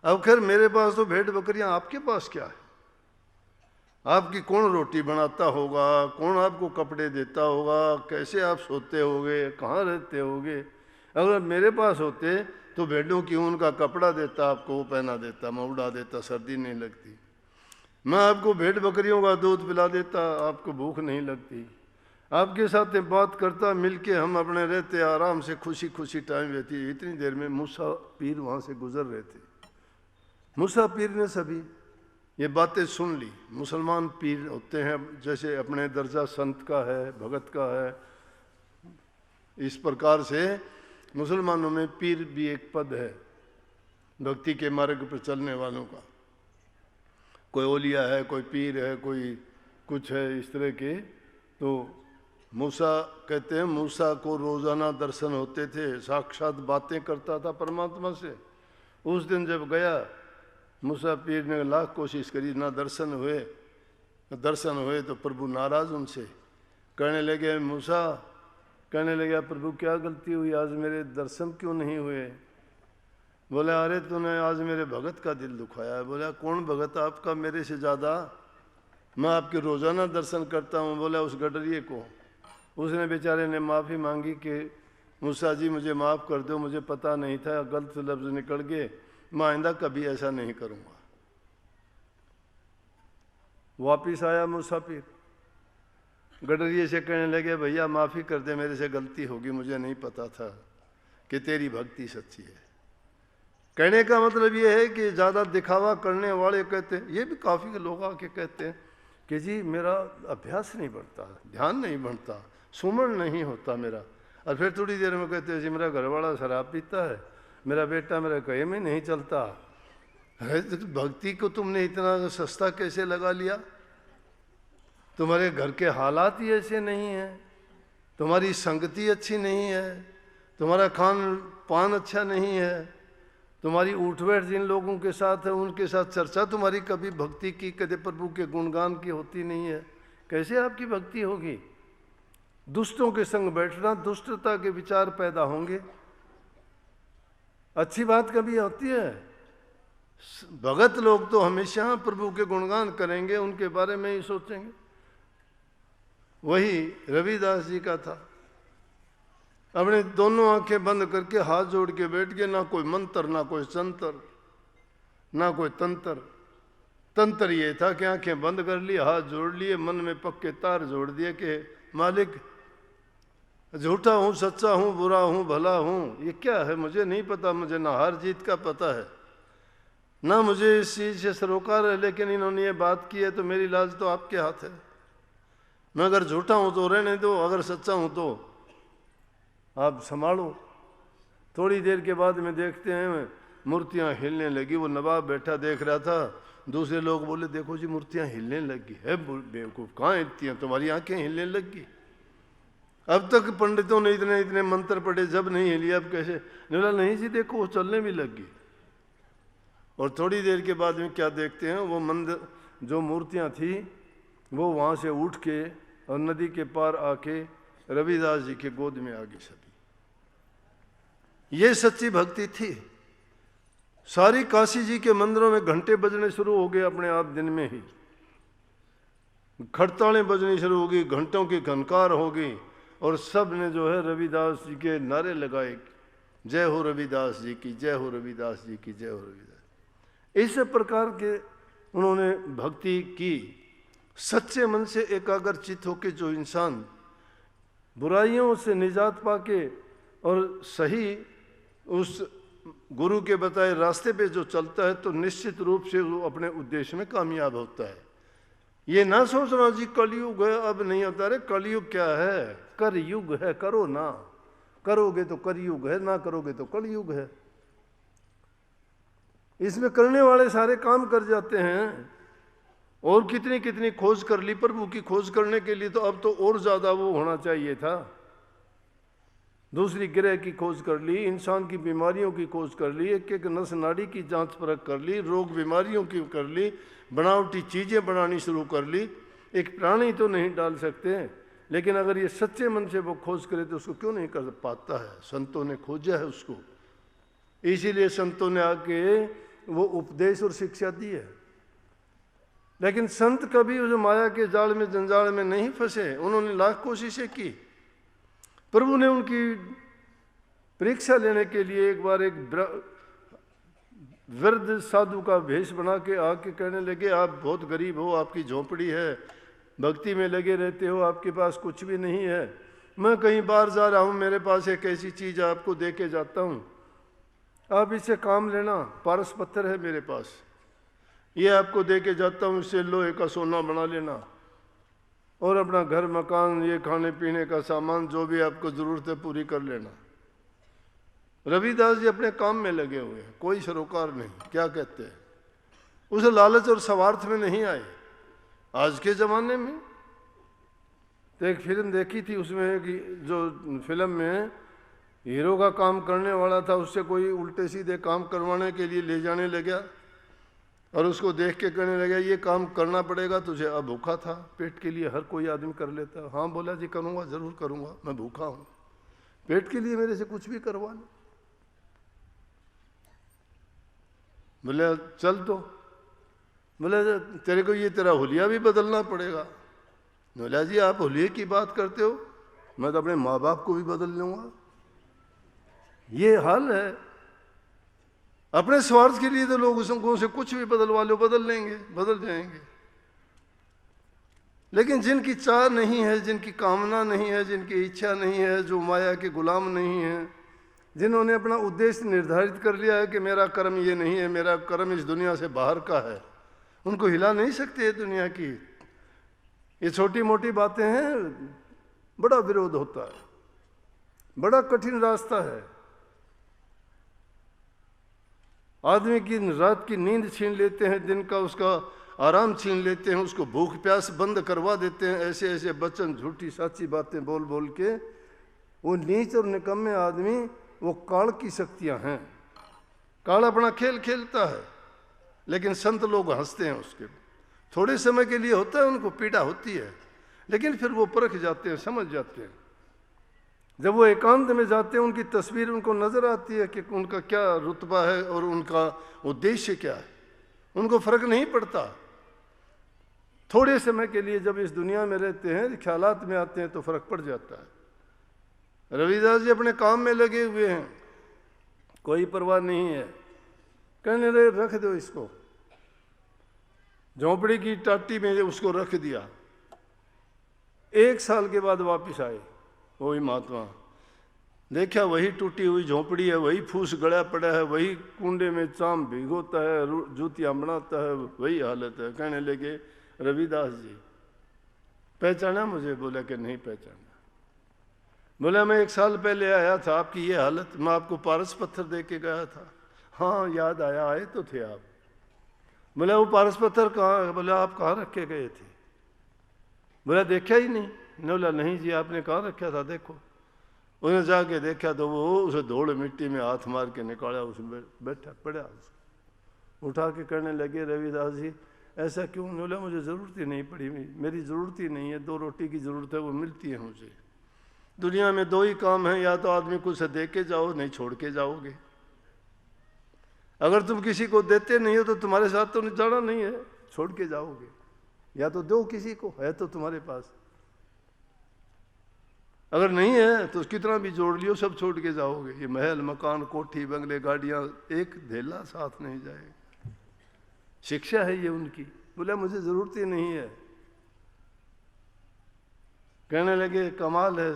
A: अब खैर मेरे पास तो भेड़ बकरियां, आपके पास क्या है? आपकी कौन रोटी बनाता होगा, कौन आपको कपड़े देता होगा, कैसे आप सोते होगे, कहाँ रहते होगे? अगर मेरे पास होते तो भेड़ों की ऊन का कपड़ा देता, आपको वो पहना देता, मैं उड़ा देता, सर्दी नहीं लगती। मैं आपको भेड़ बकरियों का दूध पिला देता, आपको भूख नहीं लगती। आपके साथ बात करता, मिलके हम अपने रहते, आराम से खुशी खुशी टाइम रहती। इतनी देर में मूसा पीर वहाँ से गुजर रहे थे। मूसा पीर ने सभी ये बातें सुन ली। मुसलमान पीर होते हैं जैसे अपने दर्जा संत का है, भगत का है, इस प्रकार से मुसलमानों में पीर भी एक पद है भक्ति के मार्ग पर चलने वालों का। कोई ओलिया है, कोई पीर है, कोई कुछ है, इस तरह के। तो मूसा कहते हैं मूसा को रोजाना दर्शन होते थे, साक्षात बातें करता था परमात्मा से। उस दिन जब गया मूसा पीर ने लाख कोशिश करी, ना दर्शन हुए तो प्रभु नाराज उनसे, कहने लगे मूसा, कहने लगे प्रभु क्या गलती हुई, आज मेरे दर्शन क्यों नहीं हुए? बोले अरे तूने आज मेरे भगत का दिल दुखाया है। बोला कौन भगत आपका मेरे से ज़्यादा? मैं आपके रोज़ाना दर्शन करता हूँ। बोला उस गडरिए को। उसने बेचारे ने माफ़ी मांगी कि मूसा जी मुझे माफ़ कर दो, मुझे पता नहीं था, गलत लफ्ज़ निकल गए, मैं आइंदा कभी ऐसा नहीं करूँगा। वापिस आया मूसा पीर, गडरिए से कहने लगे भैया माफ़ी कर दे, मेरे से गलती होगी, मुझे नहीं पता था कि तेरी भक्ति सच्ची है। कहने का मतलब ये है कि ज़्यादा दिखावा करने वाले कहते हैं, ये भी काफ़ी लोग आके कहते हैं कि जी मेरा अभ्यास नहीं बढ़ता, ध्यान नहीं बढ़ता, सुमन नहीं होता मेरा। और फिर थोड़ी देर में कहते हैं जी मेरा घरवाला शराब पीता है, मेरा बेटा मेरा कहीं में नहीं चलता है। तो भक्ति को तुमने इतना सस्ता कैसे लगा लिया? तुम्हारे घर के हालात ही ऐसे नहीं हैं, तुम्हारी संगति अच्छी नहीं है, तुम्हारा खान पान अच्छा नहीं है, तुम्हारी उठ बैठ जिन लोगों के साथ है उनके साथ चर्चा तुम्हारी कभी भक्ति की, कभी प्रभु के गुणगान की होती नहीं है, कैसे आपकी भक्ति होगी? दुष्टों के संग बैठना, दुष्टता के विचार पैदा होंगे, अच्छी बात कभी होती है? भगत लोग तो हमेशा प्रभु के गुणगान करेंगे, उनके बारे में ही सोचेंगे। वही रविदास जी का था, अपने दोनों आंखें बंद करके हाथ जोड़ के बैठ गए, ना कोई मंत्र ना कोई संतर ना कोई तंत्र। तंत्र ये था कि आंखें बंद कर ली, हाथ जोड़ लिए, मन में पक्के तार जोड़ दिए कि मालिक झूठा हूँ सच्चा हूँ बुरा हूँ भला हूँ, ये क्या है मुझे नहीं पता, मुझे ना हार जीत का पता है ना मुझे इस चीज़ से सरोकार है, लेकिन इन्होंने ये बात की है तो मेरी लाज तो आपके हाथ है। मैं अगर झूठा हूँ तो रहने दो, अगर सच्चा हूँ तो आप संभालो। थोड़ी देर के बाद में देखते हैं मूर्तियाँ हिलने लगी। वो नवाब बैठा देख रहा था, दूसरे लोग बोले देखो जी मूर्तियाँ हिलने लगी है, बेवकूफ़ कहाँ हिलती हैं, तुम्हारी आंखें हिलने लगी। अब तक पंडितों ने इतने इतने मंत्र पढ़े, जब नहीं हिली अब कैसे? बोला नहीं जी देखो वो चलने भी लगी। और थोड़ी देर के बाद में क्या देखते हैं, वो मंदिर जो मूर्तियाँ थी वो वहाँ से उठ के और नदी के पार आके रविदास जी के गोद में आ गई सभी। ये सच्ची भक्ति थी। सारी काशी जी के मंदिरों में घंटे बजने शुरू हो गए अपने आप, दिन में ही खड़तालें बजनी शुरू हो गई, घंटों की घनकार हो गई, और सब ने जो है रविदास जी के नारे लगाए, जय हो रविदास जी की, जय हो रविदास जी की, जय हो रविदास। इस प्रकार के उन्होंने भक्ति की। सच्चे मन से एकाग्रचित होकर जो इंसान बुराइयों से निजात पाके और सही उस गुरु के बताए रास्ते पे जो चलता है तो निश्चित रूप से वो अपने उद्देश्य में कामयाब होता है। ये ना सोचना जी कलयुग है अब नहीं होता। अरे कलयुग क्या है, कर युग है, करो ना, करोगे तो कलयुग है, ना करोगे तो कलयुग है। इसमें करने वाले सारे काम कर जाते हैं। और कितनी कितनी खोज कर ली प्रभु की खोज करने के लिए, तो अब तो और ज़्यादा वो होना चाहिए था। दूसरी ग्रह की खोज कर ली, इंसान की बीमारियों की खोज कर ली, एक एक नस नाड़ी की जांच परख कर ली, रोग बीमारियों की कर ली, बनावटी चीज़ें बनानी शुरू कर ली। एक प्राणी तो नहीं डाल सकते, लेकिन अगर ये सच्चे मन से वो खोज करे तो उसको क्यों नहीं कर पाता है? संतों ने खोजा है उसको, इसीलिए संतों ने आके वो उपदेश और शिक्षा दी है। लेकिन संत कभी उस माया के जाल में जंजाल में नहीं फंसे, उन्होंने लाख कोशिशें की। प्रभु ने उनकी परीक्षा लेने के लिए एक बार एक वृद्ध साधु का भेष बना के आके कहने लगे आप बहुत गरीब हो, आपकी झोंपड़ी है, भक्ति में लगे रहते हो, आपके पास कुछ भी नहीं है, मैं कहीं बाहर जा रहा हूँ, मेरे पास एक ऐसी चीज़ आपको दे के जाता हूँ, आप इससे काम लेना। पारस पत्थर है मेरे पास, ये आपको दे के जाता हूँ, इससे लोहे का सोना बना लेना और अपना घर मकान, ये खाने पीने का सामान जो भी आपको ज़रूरत है पूरी कर लेना। रविदास जी अपने काम में लगे हुए हैं, कोई सरोकार नहीं। क्या कहते हैं, उस लालच और स्वार्थ में नहीं आए। आज के ज़माने में तो एक फिल्म देखी थी, उसमें कि जो फिल्म में हीरो का काम करने वाला था, उससे कोई उल्टे सीधे काम करवाने के लिए ले जाने लगा और उसको देख के कहने लगा ये काम करना पड़ेगा तुझे। अब भूखा था, पेट के लिए हर कोई आदमी कर लेता। हाँ बोला जी करूँगा, ज़रूर करूँगा, मैं भूखा हूँ, पेट के लिए मेरे से कुछ भी करवा लो। बोले चल, तो बोले तेरे को ये तेरा हुलिया भी बदलना पड़ेगा। बोला जी आप हुलिये की बात करते हो, मैं तो अपने माँ बाप को भी बदल लूँगा। ये हाल है। अपने स्वार्थ के लिए तो लोग उसको से कुछ भी बदलवा लो, बदल लेंगे, बदल जाएंगे। लेकिन जिनकी चाह नहीं है, जिनकी कामना नहीं है, जिनकी इच्छा नहीं है, जो माया के गुलाम नहीं है, जिन्होंने अपना उद्देश्य निर्धारित कर लिया है कि मेरा कर्म ये नहीं है, मेरा कर्म इस दुनिया से बाहर का है, उनको हिला नहीं सकते ये दुनिया की। ये छोटी मोटी बातें हैं, बड़ा विरोध होता है, बड़ा कठिन रास्ता है। आदमी की रात की नींद छीन लेते हैं, दिन का उसका आराम छीन लेते हैं, उसको भूख प्यास बंद करवा देते हैं, ऐसे ऐसे वचन झूठी साची बातें बोल बोल के। वो नीच और निकम्मे आदमी, वो काल की शक्तियां हैं। काल अपना खेल खेलता है, लेकिन संत लोग हंसते हैं उसके। थोड़े समय के लिए होता है, उनको पीड़ा होती है, लेकिन फिर वो परख जाते हैं, समझ जाते हैं। जब वो एकांत में जाते हैं, उनकी तस्वीर उनको नजर आती है कि उनका क्या रुतबा है और उनका उद्देश्य क्या है। उनको फर्क नहीं पड़ता। थोड़े समय के लिए जब इस दुनिया में रहते हैं, ख्यालात में आते हैं, तो फर्क पड़ जाता है। रविदास जी अपने काम में लगे हुए हैं, कोई परवाह नहीं है। कहने लगे रख दो इसको, झोंपड़ी की टाटी में उसको रख दिया। 1 साल के बाद वापस आए वही महात्मा, देखा वही टूटी हुई झोंपड़ी है, वही फूस गड़ा पड़ा है, वही कुंडे में चाम भिगोता है, जूतियां बनाता है, वही हालत है। कहने लगे रविदास जी पहचाना मुझे? बोला कि नहीं पहचाना। बोला मैं 1 साल पहले आया था, आपकी ये हालत, मैं आपको पारस पत्थर दे के गया था। हाँ याद आया, आए तो थे आप। बोला वो पारस पत्थर कहाँ? बोला आप कहाँ रखे गए थे? बोला देखा ही नहीं। बोला नहीं जी आपने कहाँ रखा था, देखो। उन्हें जाके देखा तो वो उसे धूल मिट्टी में हाथ मार के निकाला, उसमें बैठा पड़ा। उसको उठा के कहने लगे रविदास जी ऐसा क्यों? बोला मुझे ज़रूरत ही नहीं पड़ी, मेरी ज़रूरत ही नहीं है, 2 रोटी की ज़रूरत है, वो मिलती है मुझे। दुनिया में 2 ही काम है, या तो आदमी को उसे दे के जाओ, नहीं छोड़ के जाओगे। अगर तुम किसी को देते नहीं हो तो तुम्हारे साथ तो जाना नहीं है, छोड़ के जाओगे। या तो दो किसी को, है तो तुम्हारे पास, अगर नहीं है तो कितना भी जोड़ लियो सब छोड़ के जाओगे। ये महल मकान कोठी बंगले गाड़ियां, एक धेला साथ नहीं जाएगा। शिक्षा है ये उनकी। बोला मुझे जरूरत ही नहीं है। कहने लगे कमाल है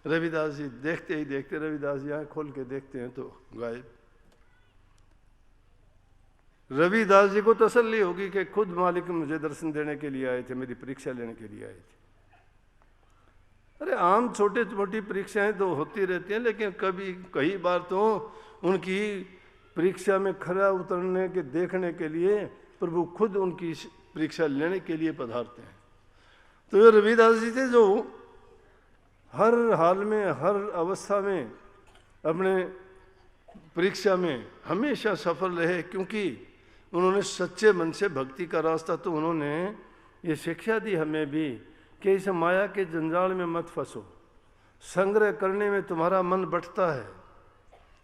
A: रविदास जी। देखते ही देखते रविदास जी आँख खोल के देखते हैं तो गायब। रविदास जी को तसल्ली होगी कि खुद मालिक मुझे दर्शन देने के लिए आए थे, मेरी परीक्षा लेने के लिए आए थे। अरे आम छोटे मोटी परीक्षाएं तो होती रहती हैं, लेकिन कई बार तो उनकी परीक्षा में खरा उतरने के देखने के लिए प्रभु खुद उनकी परीक्षा लेने के लिए पधारते हैं। तो ये रविदास जी थे जो हर हाल में, हर अवस्था में अपने परीक्षा में हमेशा सफल रहे, क्योंकि उन्होंने सच्चे मन से भक्ति का रास्ता, तो उन्होंने ये शिक्षा दी हमें भी कि इस माया के जंजाल में मत फंसो। संग्रह करने में तुम्हारा मन बंटता है,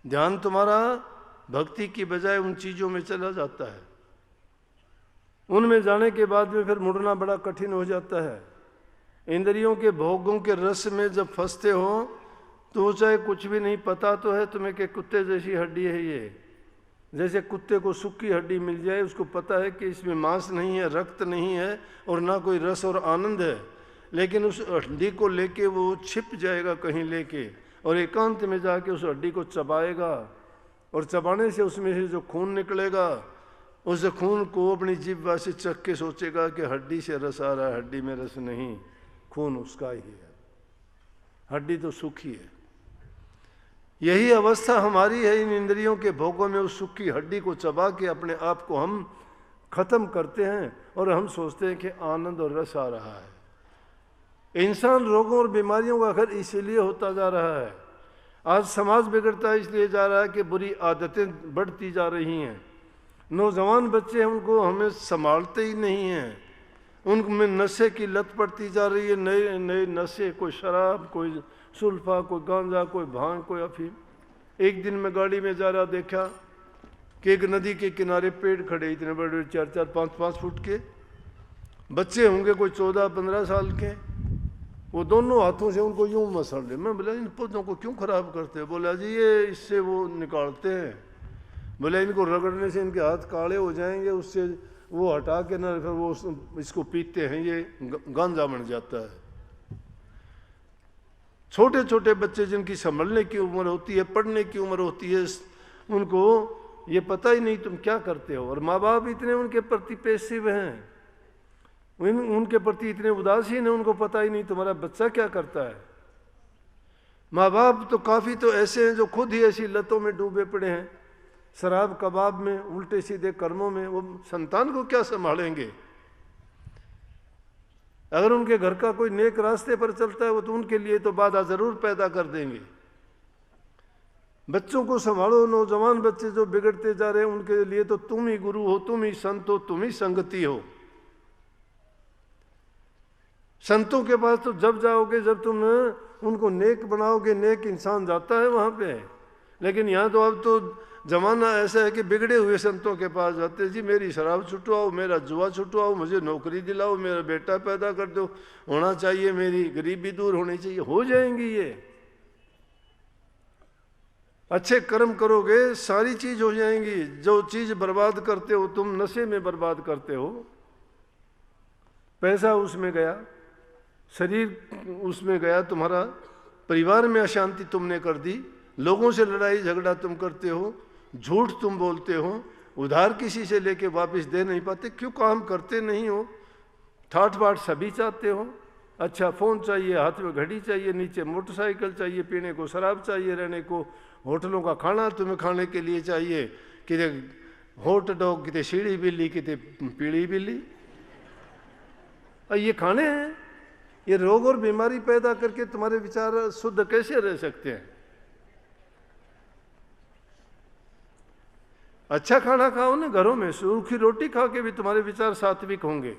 A: ध्यान तुम्हारा भक्ति की बजाय उन चीज़ों में चला जाता है। उनमें जाने के बाद में फिर मुड़ना बड़ा कठिन हो जाता है। इंद्रियों के भोगों के रस में जब फंसते हो तो चाहे कुछ भी नहीं पता तो है तुम्हें कि कुत्ते जैसी हड्डी है ये। जैसे कुत्ते को सूखी हड्डी मिल जाए, उसको पता है कि इसमें मांस नहीं है, रक्त नहीं है और ना कोई रस और आनंद है, लेकिन उस हड्डी को लेके वो छिप जाएगा कहीं लेके और एकांत में जाके उस हड्डी को चबाएगा, और चबाने से उसमें से जो खून निकलेगा, उस खून को अपनी जीभ से चख के सोचेगा कि हड्डी से रस आ रहा है। हड्डी में रस नहीं, खून उसका ही है, हड्डी तो सूखी है। यही अवस्था हमारी है इन इंद्रियों के भोगों में। उस सूखी हड्डी को चबा के अपने आप को हम खत्म करते हैं और हम सोचते हैं कि आनंद और रस आ रहा है। इंसान रोगों और बीमारियों का घर इसीलिए होता जा रहा है। आज समाज बिगड़ता इसलिए जा रहा है कि बुरी आदतें बढ़ती जा रही हैं। नौजवान बच्चे हैं, उनको हमें संभालते ही नहीं हैं, उनमें नशे की लत पड़ती जा रही है, नए नए नशे, कोई शराब, कोई सुल्फा, कोई गांजा, कोई भांग, कोई अफीम। एक दिन मैं गाड़ी में जा रहा, देखा कि एक नदी के किनारे पेड़ खड़े, इतने बड़े 4-4, 5-5 फुट के, बच्चे होंगे कोई 14-15 साल के, वो दोनों हाथों से उनको यूं मसल रहे। मैं बोला इन पौधों को क्यों खराब करते हैं? बोला जी ये इससे वो निकालते हैं। बोले इनको रगड़ने से इनके हाथ काले हो जाएंगे, उससे वो हटा के ना फिर वो इसको पीते हैं, ये गांजा बन जाता है। छोटे छोटे बच्चे जिनकी संभलने की उम्र होती है, पढ़ने की उम्र होती है, उनको ये पता ही नहीं तुम क्या करते हो। और माँ बाप इतने उनके प्रति पैसिव हैं, उनके प्रति इतने उदासीन हैं, उनको पता ही नहीं तुम्हारा बच्चा क्या करता है। माँ बाप तो काफ़ी तो ऐसे हैं जो खुद ही ऐसी लतों में डूबे पड़े हैं, शराब कबाब में, उल्टे सीधे कर्मों में। वो संतान को क्या संभालेंगे? अगर उनके घर का कोई नेक रास्ते पर चलता है वो तो उनके लिए तो बाधा जरूर पैदा कर देंगे। बच्चों को संभालो। नौजवान बच्चे जो बिगड़ते जा रहे हैं उनके लिए तो तुम ही गुरु हो, तुम ही संत हो, तुम ही संगति हो। संतों के पास तो जब जाओगे जब तुम उनको नेक बनाओगे, नेक इंसान जाता है वहां पे। लेकिन यहाँ तो अब तो जमाना ऐसा है कि बिगड़े हुए संतों के पास जाते हैं। जी मेरी शराब छुटवाओ, मेरा जुआ छुटवाओ, मुझे नौकरी दिलाओ, मेरा बेटा पैदा कर दो, होना चाहिए, मेरी गरीबी दूर होनी चाहिए। हो जाएंगी ये, अच्छे कर्म करोगे सारी चीज हो जाएंगी। जो चीज बर्बाद करते हो तुम, नशे में बर्बाद करते हो, पैसा उसमें गया, शरीर उसमें गया, तुम्हारा परिवार में अशांति तुमने कर दी, लोगों से लड़ाई झगड़ा तुम करते हो, झूठ तुम बोलते हो, उधार किसी से लेके वापस दे नहीं पाते। क्यों काम करते नहीं हो? ठाट बाट सभी चाहते हो, अच्छा फोन चाहिए, हाथ में घड़ी चाहिए, नीचे मोटरसाइकिल चाहिए, पीने को शराब चाहिए, रहने को होटलों का खाना तुम्हें खाने के लिए चाहिए, किते हॉट डॉग, किते सीढ़ी बिल्ली, किते पीली बिल्ली, और ये खाने हैं। ये रोग और बीमारी पैदा करके तुम्हारे विचार शुद्ध कैसे रह सकते हैं? अच्छा खाना खाओ ना घरों में, सूखी रोटी खा के भी तुम्हारे विचार सात्विक होंगे।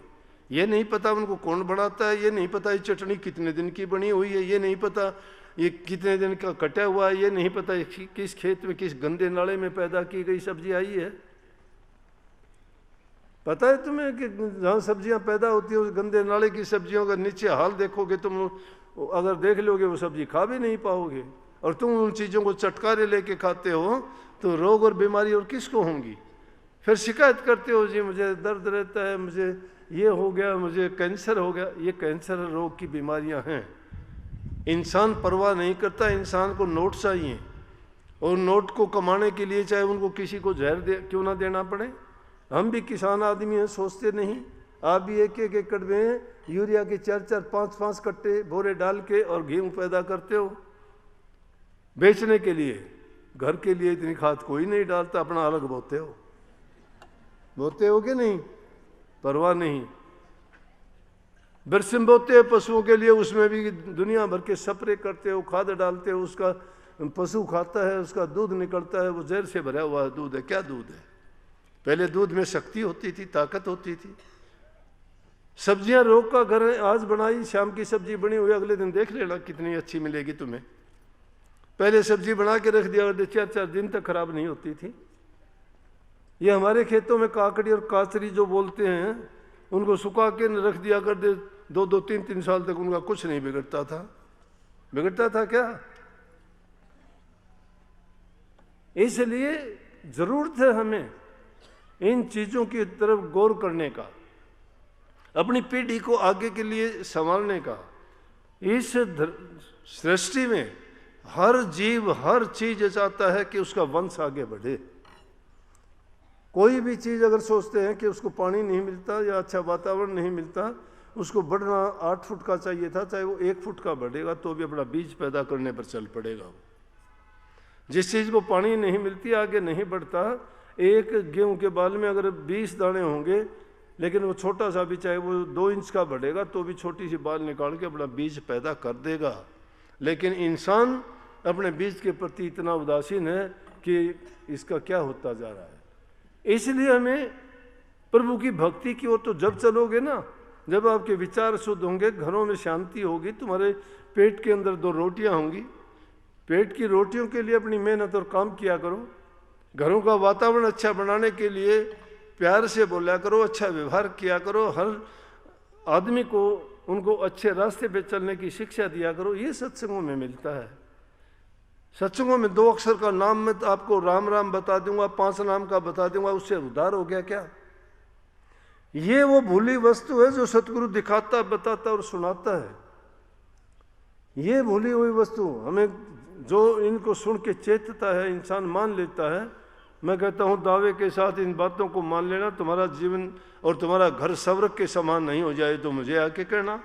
A: ये नहीं पता उनको कौन बनाता है, ये नहीं पता ये चटनी कितने दिन की बनी हुई है, ये नहीं पता ये कितने दिन का कटा हुआ है, ये नहीं पता किस खेत में किस गंदे नाले में पैदा की गई सब्जी आई है। पता है तुम्हें कि जहाँ सब्जियां पैदा होती है उस गंदे नाले की सब्जियों का नीचे हाल देखोगे तुम, अगर देख लोगे वो सब्जी खा भी नहीं पाओगे। और तुम उन चीज़ों को चटकारे लेके खाते हो तो रोग और बीमारी और किसको होंगी? फिर शिकायत करते हो जी मुझे दर्द रहता है, मुझे ये हो गया, मुझे कैंसर हो गया। ये कैंसर रोग की बीमारियां हैं। इंसान परवाह नहीं करता, इंसान को नोट चाहिए, और नोट को कमाने के लिए चाहे उनको किसी को जहर क्यों ना देना पड़े। हम भी किसान आदमी हैं, सोचते नहीं। आप भी एक एक एकड़ में यूरिया के 4-4, 5-5 कट्टे बोरे डाल के और गेहूँ पैदा करते हो बेचने के लिए। घर के लिए इतनी खाद कोई नहीं डालता, अपना अलग बोते हो कि नहीं? परवाह नहीं। बरसिम बोते हैं पशुओं के लिए, उसमें भी दुनिया भर के स्प्रे करते हो, खाद डालते हो, उसका पशु खाता है, उसका दूध निकलता है, वो जहर से भरा हुआ दूध है। क्या दूध है? पहले दूध में शक्ति होती थी, ताकत होती थी। सब्जियां रोग का घर है। आज बनाई, शाम की सब्जी बनी हुई, अगले दिन देख लेना कितनी अच्छी मिलेगी तुम्हें। पहले सब्जी बना के रख दिया, 4-4 दिन तक खराब नहीं होती थी। ये हमारे खेतों में काकड़ी और काचरी जो बोलते हैं, उनको सुखा के रख दिया कर दे, 2-2, 3-3 साल तक उनका कुछ नहीं बिगड़ता था। बिगड़ता था क्या? इसलिए जरूरत है हमें इन चीजों की तरफ गौर करने का, अपनी पीढ़ी को आगे के लिए संभालने का। इस सृष्टि में हर जीव हर चीज चाहता है कि उसका वंश आगे बढ़े। कोई भी चीज अगर सोचते हैं कि उसको पानी नहीं मिलता या अच्छा वातावरण नहीं मिलता, उसको बढ़ना 8 फुट का चाहिए था, चाहे वो 1 फुट का बढ़ेगा तो भी अपना बीज पैदा करने पर चल पड़ेगा। वो जिस चीज को पानी नहीं मिलती आगे नहीं बढ़ता। एक गेहूं के बाल में अगर 20 दाने होंगे लेकिन वो छोटा सा भी, चाहे वो 2 इंच का बढ़ेगा तो भी छोटी सी बाल निकाल के अपना बीज पैदा कर देगा। लेकिन इंसान अपने बीज के प्रति इतना उदासीन है कि इसका क्या होता जा रहा है। इसलिए हमें प्रभु की भक्ति की ओर तो जब चलोगे ना, जब आपके विचार शुद्ध होंगे, घरों में शांति होगी, तुम्हारे पेट के अंदर 2 रोटियां होंगी, पेट की रोटियों के लिए अपनी मेहनत और काम किया करो, घरों का वातावरण अच्छा बनाने के लिए प्यार से बोला करो, अच्छा व्यवहार किया करो, हर आदमी को उनको अच्छे रास्ते पे चलने की शिक्षा दिया करो। ये सत्संगों में मिलता है। सत्संगों में 2 अक्षर का नाम मैं तो आपको राम राम बता दूंगा, 5 नाम का बता दूंगा, उससे उद्धार हो गया क्या? ये वो भूली वस्तु है जो सतगुरु दिखाता, बताता और सुनाता है। ये भूली हुई वस्तु हमें, जो इनको सुन के चेतता है, इंसान मान लेता है। मैं कहता हूँ दावे के साथ इन बातों को मान लेना, तुम्हारा जीवन और तुम्हारा घर स्वर्ग के समान नहीं हो जाए तो मुझे आके कहना।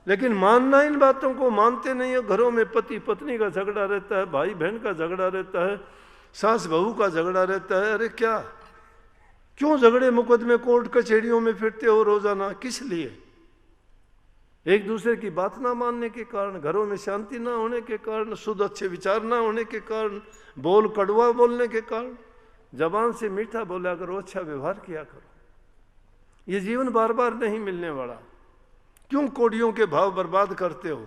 A: लेकिन मानना इन बातों को मानते नहीं है। घरों में पति पत्नी का झगड़ा रहता है, भाई बहन का झगड़ा रहता है, सास बहू का झगड़ा रहता है। अरे क्या, क्यों झगड़े मुकदमे कोर्ट कचहरियों में फिरते हो रोजाना? किस लिए? एक दूसरे की बात ना मानने के कारण, घरों में शांति ना होने के कारण, शुद्ध अच्छे विचार ना होने के कारण, बोल कड़वा बोलने के कारण। जबान से मीठा बोला करो, अच्छा व्यवहार किया करो। ये जीवन बार बार नहीं मिलने वाला। क्यों कौड़ियों के भाव बर्बाद करते हो?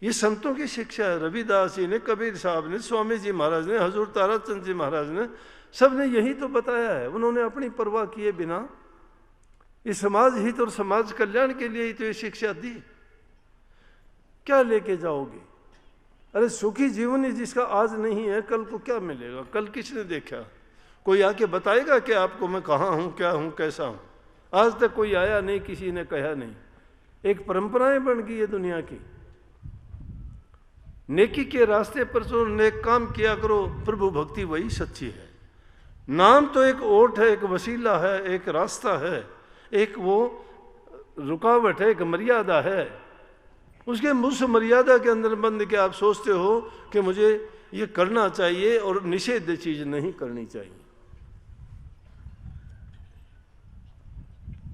A: ये संतों की शिक्षा है। रविदास जी ने, कबीर साहब ने, स्वामी जी महाराज ने, हजूर ताराचंद जी महाराज ने, सब ने यही तो बताया है। उन्होंने अपनी परवाह किए बिना इस समाज हित और समाज कल्याण के लिए ही तो ये शिक्षा दी। क्या लेके जाओगे? अरे सुखी जीवन ही जिसका आज नहीं है, कल को क्या मिलेगा? कल किसने देखा? कोई आके बताएगा कि आपको मैं कहाँ हूँ, क्या हूँ, कैसा हूँ? आज तक कोई आया नहीं, किसी ने कहा नहीं। एक परंपराएं बन गई है दुनिया की। नेकी के रास्ते पर जो नेक काम किया करो, प्रभु भक्ति वही सच्ची है। नाम तो एक ओट है, एक वसीला है, एक रास्ता है, एक वो रुकावट है, एक मर्यादा है। उसके उस मर्यादा के अंदर बंद के आप सोचते हो कि मुझे ये करना चाहिए और निषेध चीज नहीं करनी चाहिए।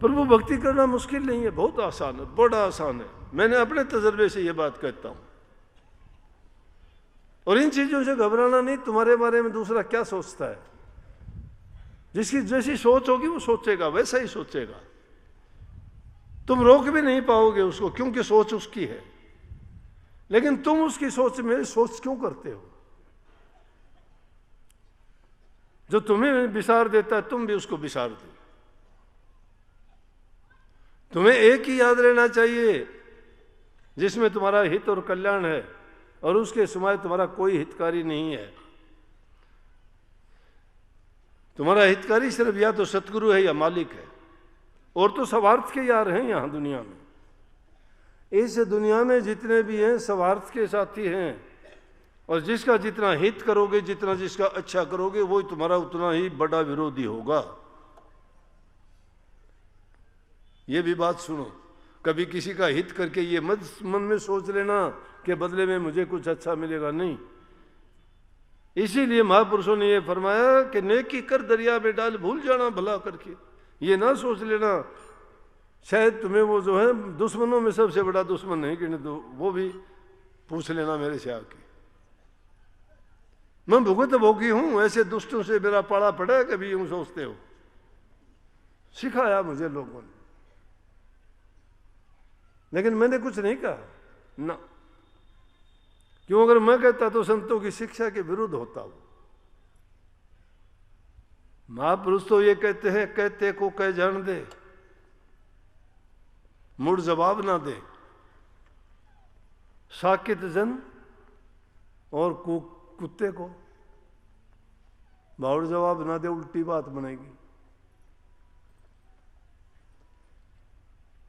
A: प्रभु भक्ति करना मुश्किल नहीं है, बहुत आसान है, बड़ा आसान है। मैंने अपने तजर्बे से ये बात कहता हूं। और इन चीजों से घबराना नहीं। तुम्हारे बारे में दूसरा क्या सोचता है, जिसकी जैसी सोच होगी वो सोचेगा, वैसा ही सोचेगा। तुम रोक भी नहीं पाओगे उसको, क्योंकि सोच उसकी है। लेकिन तुम उसकी सोच में सोच क्यों करते हो? जो तुम्हें बिसार देता है, तुम भी उसको बिसार दो। तुम्हें एक ही याद रहना चाहिए जिसमें तुम्हारा हित और कल्याण है, और उसके सिवाय तुम्हारा कोई हितकारी नहीं है। तुम्हारा हितकारी सिर्फ या तो सतगुरु है या मालिक है, और तो स्वार्थ के यार हैं यहाँ दुनिया में। इस दुनिया में जितने भी हैं स्वार्थ के साथी हैं, और जिसका जितना हित करोगे, जितना जिसका अच्छा करोगे, वो तुम्हारा उतना ही बड़ा विरोधी होगा। ये भी बात सुनो, कभी किसी का हित करके ये मत मन में सोच लेना कि बदले में मुझे कुछ अच्छा मिलेगा, नहीं। इसीलिए महापुरुषों ने ये फरमाया कि नेकी कर दरिया में डाल, भूल जाना भला करके। ये ना सोच लेना शायद तुम्हें वो जो है दुश्मनों में सबसे बड़ा दुश्मन नहीं कि तो वो भी पूछ लेना मेरे से आके। मैं भुगत भोगी हूं, ऐसे दुष्टों से मेरा पाड़ा पड़ा है, कभी यूं सोचते हो? सिखाया मुझे लोगों ने, लेकिन मैंने कुछ नहीं कहा ना। क्यों? अगर मैं कहता तो संतों की शिक्षा के विरुद्ध होता वो। महापुरुष तो ये कहते हैं, कहते को कह जान दे, मुड़ जवाब ना दे। साकित जन और कुत्ते को बाउड़ जवाब ना दे, उल्टी बात बनेगी।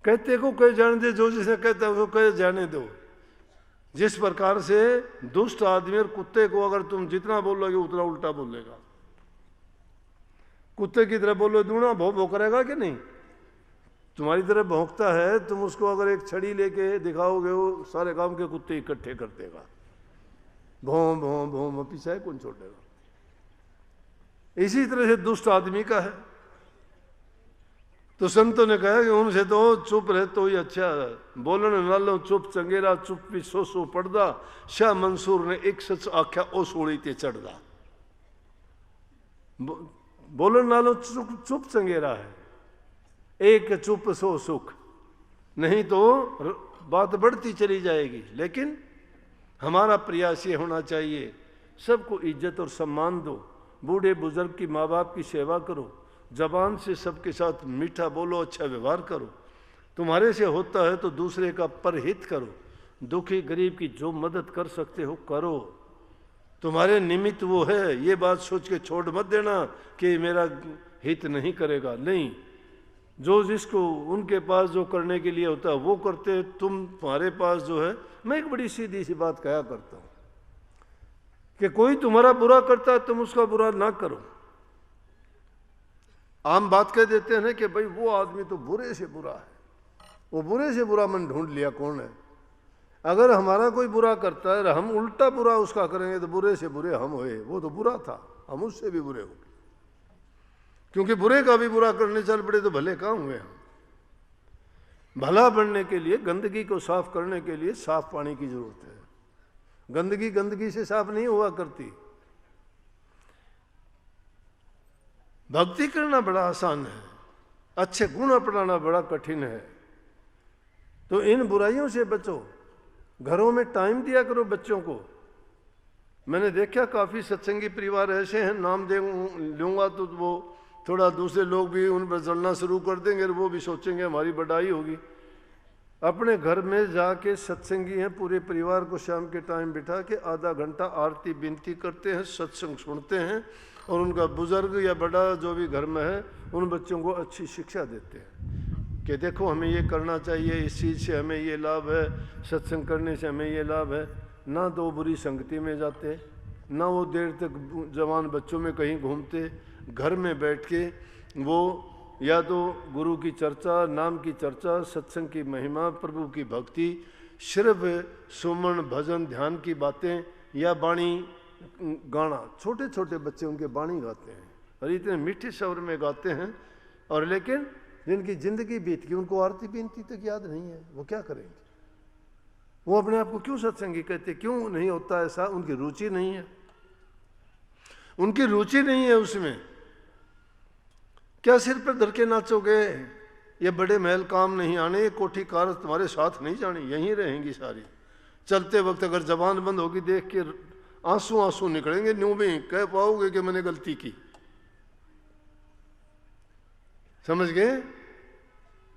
A: कहते को कह जाने दे, जो जिसे कहता है उसको कह जाने दो। जिस प्रकार से दुष्ट आदमी और कुत्ते को अगर तुम जितना बोलोगे उतना उल्टा बोलेगा। कुत्ते की तरह बोलो दूना भौ भौ करेगा कि नहीं? तुम्हारी तरह भौंकता है, तुम उसको अगर एक छड़ी लेके दिखाओगे, वो सारे गांव के कुत्ते इकट्ठे कर देगा। भौं भौं भौं पीछा है, कौन छोड़ेगा? इसी तरह से दुष्ट आदमी का है। तो संतों ने कहा कि उनसे तो चुप रहे तो ही अच्छा है। बोलने नालों चुप चंगेरा, चुप भी सो पड़दा। शाह मंसूर ने एक सच आख्या ओ सोड़ी ते चढ़दा। बोलने नालों चुप चंगेरा है, एक चुप सो सुख, नहीं तो बात बढ़ती चली जाएगी। लेकिन हमारा प्रयास ये होना चाहिए, सबको इज्जत और सम्मान दो, बूढ़े बुजुर्ग की, माँ बाप की सेवा करो, जबान से सबके साथ मीठा बोलो, अच्छा व्यवहार करो। तुम्हारे से होता है तो दूसरे का परहित करो, दुखी गरीब की जो मदद कर सकते हो करो। तुम्हारे निमित्त वो है, ये बात सोच के छोड़ मत देना कि मेरा हित नहीं करेगा। नहीं, जो जिसको उनके पास जो करने के लिए होता है वो करते, तुम्हारे पास जो है। मैं एक बड़ी सीधी सी बात कहा करता हूँ कि कोई तुम्हारा बुरा करता है तुम उसका बुरा ना करो। आम बात कह देते हैं कि भाई वो आदमी तो बुरे से बुरा है, वो बुरे से बुरा मन ढूंढ लिया कौन है। अगर हमारा कोई बुरा करता है हम उल्टा बुरा उसका करेंगे तो बुरे से बुरे हम हुए। वो तो बुरा था, हम उससे भी बुरे हो गए, क्योंकि बुरे का भी बुरा करने चल पड़े तो भले कहाँ हुए हम। भला बनने के लिए, गंदगी को साफ करने के लिए साफ पानी की जरूरत है। गंदगी गंदगी से साफ नहीं हुआ करती। भक्ति करना बड़ा आसान है, अच्छे गुण अपनाना बड़ा कठिन है। तो इन बुराइयों से बचो, घरों में टाइम दिया करो बच्चों को। मैंने देखा काफ़ी सत्संगी परिवार ऐसे हैं, नाम दे लूँगा तो वो थोड़ा दूसरे लोग भी उन पर जलना शुरू कर देंगे और वो भी सोचेंगे हमारी बढ़ाई होगी। अपने घर में जाके सत्संगी हैं, पूरे परिवार को शाम के टाइम बिठा के आधा घंटा आरती विनती करते हैं, सत्संग सुनते हैं और उनका बुजुर्ग या बड़ा जो भी घर में है उन बच्चों को अच्छी शिक्षा देते हैं कि देखो हमें ये करना चाहिए, इस चीज़ से हमें ये लाभ है, सत्संग करने से हमें ये लाभ है। ना तो बुरी संगति में जाते, ना वो देर तक जवान बच्चों में कहीं घूमते। घर में बैठ के वो या तो गुरु की चर्चा, नाम की चर्चा, सत्संग की महिमा, प्रभु की भक्ति, सिर्फ सुमन भजन ध्यान की बातें या बाणी गाना। छोटे छोटे बच्चे उनके बाणी गाते हैं और इतने मीठे स्वर में गाते हैं, और लेकिन जिनकी जिंदगी बीत गई उनको आरती विनती तक याद नहीं है। वो क्या करेंगे? वो अपने आप को क्यों सत्संगी कहते? क्यों नहीं होता ऐसा? उनकी रुचि नहीं है, उनकी रुचि नहीं है उसमें। क्या सिर पर धर के नाचोगे? ये बड़े महल काम नहीं आने, ये कोठी कार तुम्हारे साथ नहीं जानी, यहीं रहेंगी सारी। चलते वक्त अगर जबान बंद होगी देख के आंसू आंसू निकलेंगे, न्यू भी कह पाओगे कि मैंने गलती की। समझ गए?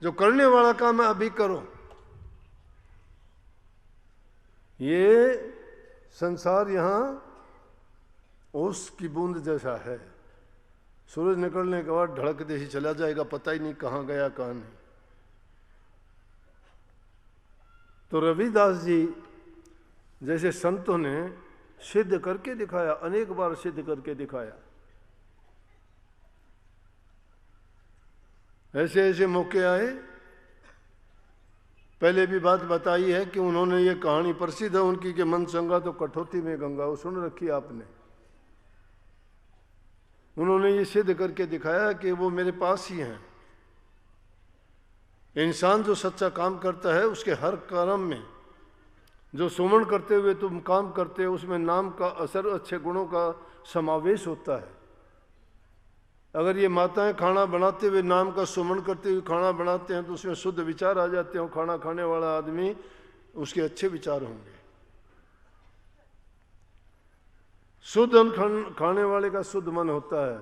A: जो करने वाला काम है अभी करो। ये संसार यहां ओस की बूंद जैसा है, सूरज निकलने के बाद ढड़क दे ही चला जाएगा, पता ही नहीं कहाँ गया कहाँ नहीं। तो रविदास जी जैसे संतों ने सिद्ध करके दिखाया, अनेक बार सिद्ध करके दिखाया। ऐसे ऐसे मौके आए। पहले भी बात बताई है कि उन्होंने ये कहानी प्रसिद्ध है उनकी कि मन चंगा तो कठौती में गंगा, वो सुन रखी आपने। उन्होंने ये सिद्ध करके दिखाया कि वो मेरे पास ही हैं। इंसान जो सच्चा काम करता है उसके हर कर्म में जो सुमन करते हुए तुम काम करते हो उसमें नाम का असर, अच्छे गुणों का समावेश होता है। अगर ये माताएं खाना बनाते हुए नाम का सुमन करते हुए खाना बनाते हैं तो उसमें शुद्ध विचार आ जाते हैं। खाना खाने वाला आदमी उसके अच्छे विचार होंगे। शुद्ध अन्न खाने वाले का शुद्ध मन होता है।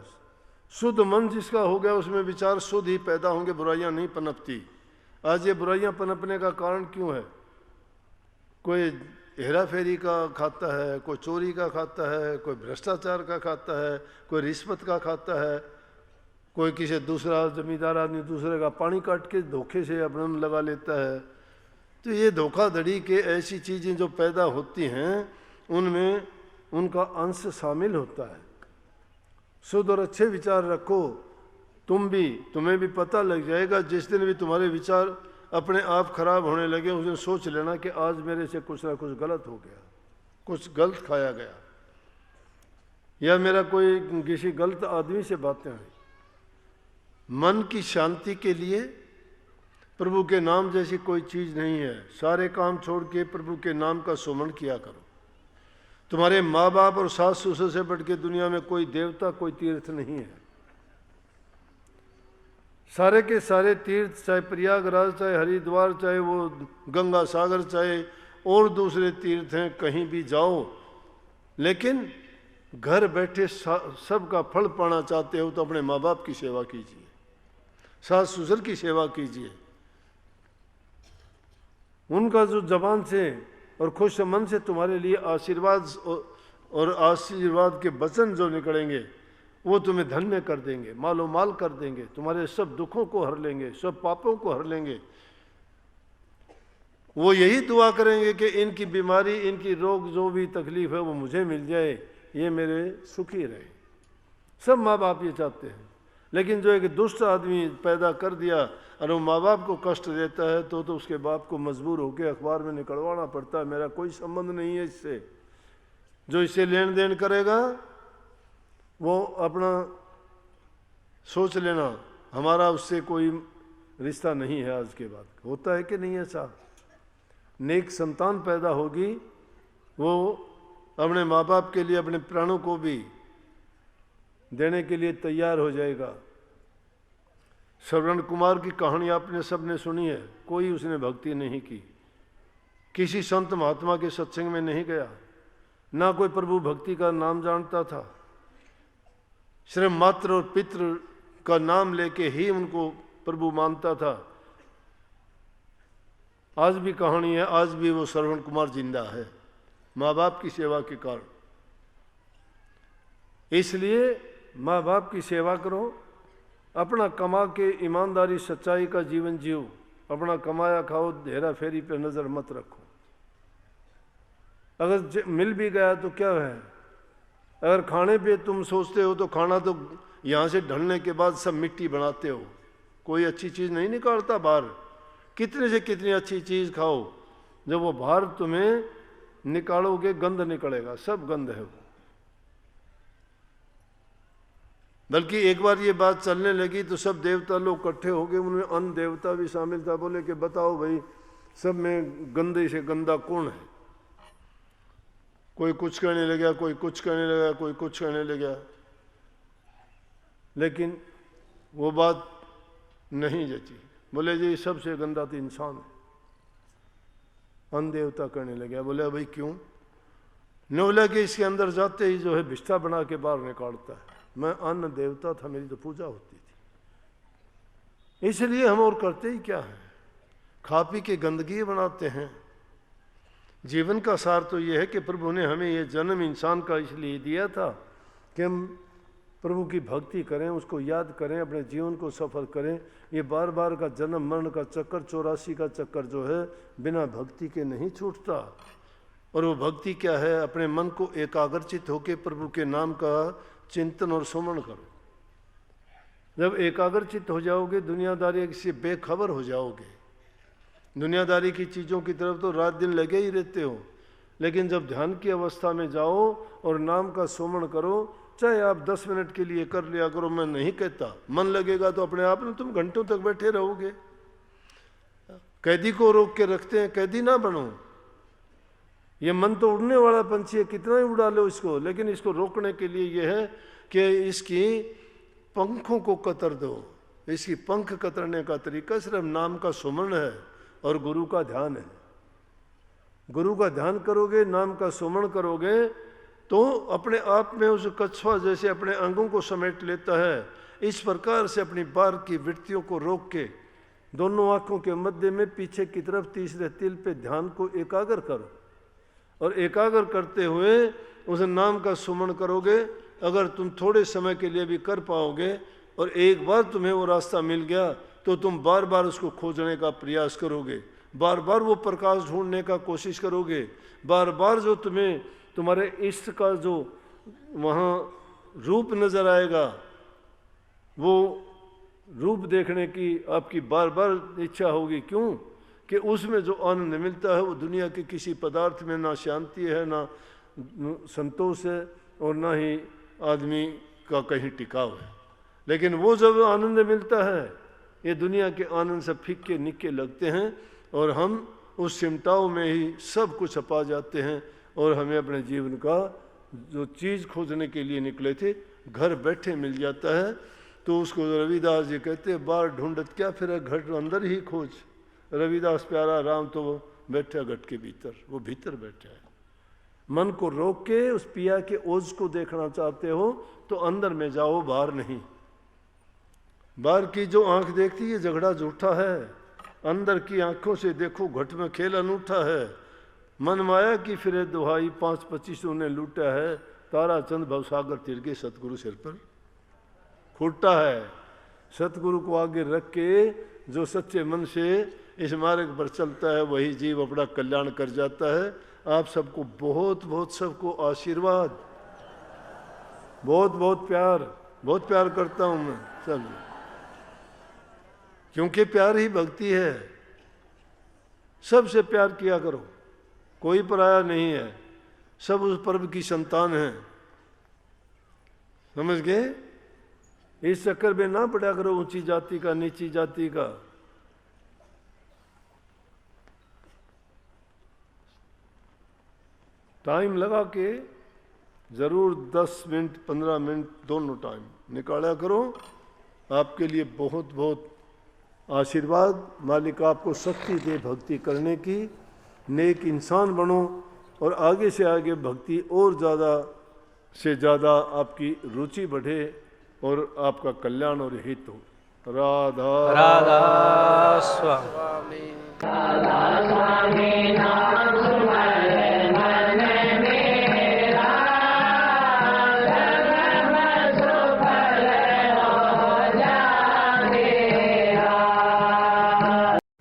A: शुद्ध मन जिसका हो गया उसमें विचार शुद्ध ही पैदा होंगे, बुराइयां नहीं पनपती। आज ये बुराइयां पनपने का कारण क्यों है? कोई हेरा फेरी का खाता है, कोई चोरी का खाता है, कोई भ्रष्टाचार का खाता है, कोई रिश्वत का खाता है, कोई किसी दूसरा जमींदार आदमी दूसरे का पानी काट के धोखे से अपने में लगा लेता है। तो ये धोखाधड़ी के ऐसी चीज़ें जो पैदा होती हैं उनमें उनका अंश शामिल होता है। शुद्ध और अच्छे विचार रखो, तुम्हें भी पता लग जाएगा। जिस दिन भी तुम्हारे विचार अपने आप खराब होने लगे उस दिन सोच लेना कि आज मेरे से कुछ ना कुछ गलत हो गया, कुछ गलत खाया गया। या मेरा कोई किसी गलत आदमी से बातें हुई। मन की शांति के लिए प्रभु के नाम जैसी कोई चीज नहीं है। सारे काम छोड़ के प्रभु के नाम का सुमरण किया करो। तुम्हारे माँ बाप और सास ससुर से बढ़ के दुनिया में कोई देवता, कोई तीर्थ नहीं है। सारे के सारे तीर्थ, चाहे प्रयागराज, चाहे हरिद्वार, चाहे वो गंगा सागर, चाहे और दूसरे तीर्थ हैं, कहीं भी जाओ, लेकिन घर बैठे सबका फल पाना चाहते हो तो अपने माँ बाप की सेवा कीजिए, सास ससुर की सेवा कीजिए। उनका जो जबान से और खुश मन से तुम्हारे लिए आशीर्वाद और आशीर्वाद के वचन जो निकलेंगे वो तुम्हें धन्य कर देंगे, मालो माल कर देंगे, तुम्हारे सब दुखों को हर लेंगे, सब पापों को हर लेंगे। वो यही दुआ करेंगे कि इनकी बीमारी, इनकी रोग, जो भी तकलीफ है वो मुझे मिल जाए, ये मेरे सुखी रहे। सब माँ बाप ये चाहते हैं। लेकिन जो एक दुष्ट आदमी पैदा कर दिया और वो माँ बाप को कष्ट देता है तो उसके बाप को मजबूर होकर अखबार में निकलवाना पड़ता है, मेरा कोई संबंध नहीं है इससे। जो इससे लेन देन करेगा वो अपना सोच लेना, हमारा उससे कोई रिश्ता नहीं है। आज के बाद होता है कि नहीं ऐसा? नेक संतान पैदा होगी, वो अपने माँ बाप के लिए अपने प्राणों को भी देने के लिए तैयार हो जाएगा। श्रवण कुमार की कहानी आपने सबने सुनी है। कोई उसने भक्ति नहीं की, किसी संत महात्मा के सत्संग में नहीं गया, ना कोई प्रभु भक्ति का नाम जानता था। सिर्फ मात्र और पितृ का नाम लेके ही उनको प्रभु मानता था। आज भी कहानी है, आज भी वो श्रवण कुमार जिंदा है माँ बाप की सेवा के कारण। इसलिए माँ बाप की सेवा करो, अपना कमा के ईमानदारी सच्चाई का जीवन जियो, अपना कमाया खाओ, हेरा फेरी पे नजर मत रखो। अगर मिल भी गया तो क्या है? अगर खाने पे तुम सोचते हो तो खाना तो यहाँ से ढलने के बाद सब मिट्टी बनाते हो, कोई अच्छी चीज़ नहीं निकालता बाहर। कितने से कितनी अच्छी चीज़ खाओ, जब वो बाहर तुम्हें निकालोगे गंध निकलेगा, सब गंध है वो। बल्कि एक बार ये बात चलने लगी तो सब देवता लोग इकट्ठे हो गए, उनमें अन्न देवता भी शामिल था। बोले कि बताओ भाई, सब में गंदे से गंदा कौन है? कोई कुछ कहने लगा, कोई कुछ कहने लगा, कोई कुछ कहने लगा, लेकिन वो बात नहीं जची। बोले जी सबसे गंदा तो इंसान है। अन्न देवता कहने लगा। बोले भाई क्यों? न बोला कि इसके अंदर जाते ही जो है बिष्ठा बना के बाहर निकालता है। मैं अन्न देवता था, मेरी तो पूजा होती थी। इसलिए हम और करते ही क्या है? खा पी के गंदगी बनाते हैं। जीवन का सार तो यह है कि प्रभु ने हमें यह जन्म इंसान का इसलिए दिया था कि हम प्रभु की भक्ति करें, उसको याद करें, अपने जीवन को सफल करें। ये बार बार का जन्म मरण का चक्कर, 84 का चक्कर जो है बिना भक्ति के नहीं छूटता। और वो भक्ति क्या है? अपने मन को एकाग्रचित होकर प्रभु के नाम का चिंतन और सुमरण करो। जब एकाग्रचित हो जाओगे, दुनियादारी से बेखबर हो जाओगे। दुनियादारी की चीज़ों की तरफ तो रात दिन लगे ही रहते हो, लेकिन जब ध्यान की अवस्था में जाओ और नाम का सुमरण करो, चाहे आप 10 मिनट के लिए कर लिया करो, मैं नहीं कहता। मन लगेगा तो अपने आप में तुम घंटों तक बैठे रहोगे। कैदी को रोक के रखते हैं, कैदी ना बनो। ये मन तो उड़ने वाला पंछी है, कितना ही उड़ा लो इसको, लेकिन इसको रोकने के लिए यह है कि इसकी पंखों को कतर दो। इसकी पंख कतरने का तरीका सिर्फ नाम का सुमरण है और गुरु का ध्यान है। गुरु का ध्यान करोगे, नाम का सुमरण करोगे, तो अपने आप में उस कछुआ जैसे अपने अंगों को समेट लेता है। इस प्रकार से अपनी बार की वृत्तियों को रोक के दोनों आंखों के मध्य में पीछे की तरफ तीसरे तिल पे ध्यान को एकाग्र करो, और एकाग्र करते हुए उस नाम का सुमरण करोगे। अगर तुम थोड़े समय के लिए भी कर पाओगे और एक बार तुम्हें वो रास्ता मिल गया तो तुम बार बार उसको खोजने का प्रयास करोगे, बार बार वो प्रकाश ढूंढने का कोशिश करोगे, बार बार जो तुम्हें तुम्हारे इष्ट का जो वहाँ रूप नजर आएगा, वो रूप देखने की आपकी बार बार इच्छा होगी। क्यों? कि उसमें जो आनंद मिलता है वो दुनिया के किसी पदार्थ में ना शांति है, ना संतोष है, और ना ही आदमी का कहीं टिकाव है। लेकिन वो जब आनंद मिलता है, ये दुनिया के आनंद से फीके निक्के लगते हैं और हम उस सिमटाव में ही सब कुछ पा जाते हैं और हमें अपने जीवन का जो चीज़ खोजने के लिए निकले थे घर बैठे मिल जाता है। तो उसको रविदास जी कहते हैं बाहर ढूंढत क्या फिर घर अंदर ही खोज। रविदास प्यारा राम तो वो बैठा घट के भीतर, वो भीतर बैठा है। मन को रोक के उस पिया के ओज को देखना चाहते हो तो अंदर में जाओ, बाहर नहीं। बाहर की जो आंख देखती है झगड़ा झूठा है, अंदर की आंखों से देखो घट में खेल अनूठा है। मन माया की फिरे दुहाई 5-25 ने लूटा है, तारा चंद भवसागर तिर के सतगुरु सिर पर फूटा है। सतगुरु को आगे रख के जो सच्चे मन से इस मार्ग पर चलता है वही जीव अपना कल्याण कर जाता है। आप सबको बहुत बहुत सबको आशीर्वाद, बहुत बहुत प्यार करता हूँ मैं सब, क्योंकि प्यार ही भक्ति है। सबसे प्यार किया करो, कोई पराया नहीं है, सब उस पर्व की संतान है, समझ गए। इस चक्कर में ना पड़ा करो ऊंची जाति का नीची जाति का। टाइम लगा के जरूर 10 मिनट 15 मिनट दोनों टाइम निकाला करो। आपके लिए बहुत बहुत आशीर्वाद। मालिक आपको शक्ति दे भक्ति करने की, नेक इंसान बनो और आगे से आगे भक्ति और ज़्यादा से ज़्यादा आपकी रुचि बढ़े और आपका कल्याण और हित हो। राधा
B: राधा स्वामी राधा स्वामी नाम सुमरे मन मेरा, जन्म सुफल हो जाएगा।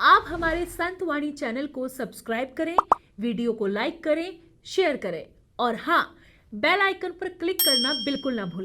C: आप हमारे संत वाणी चैनल को सब्सक्राइब करें, वीडियो को लाइक करें, शेयर करें और हाँ, बेल आइकन पर क्लिक करना बिल्कुल ना भूलें।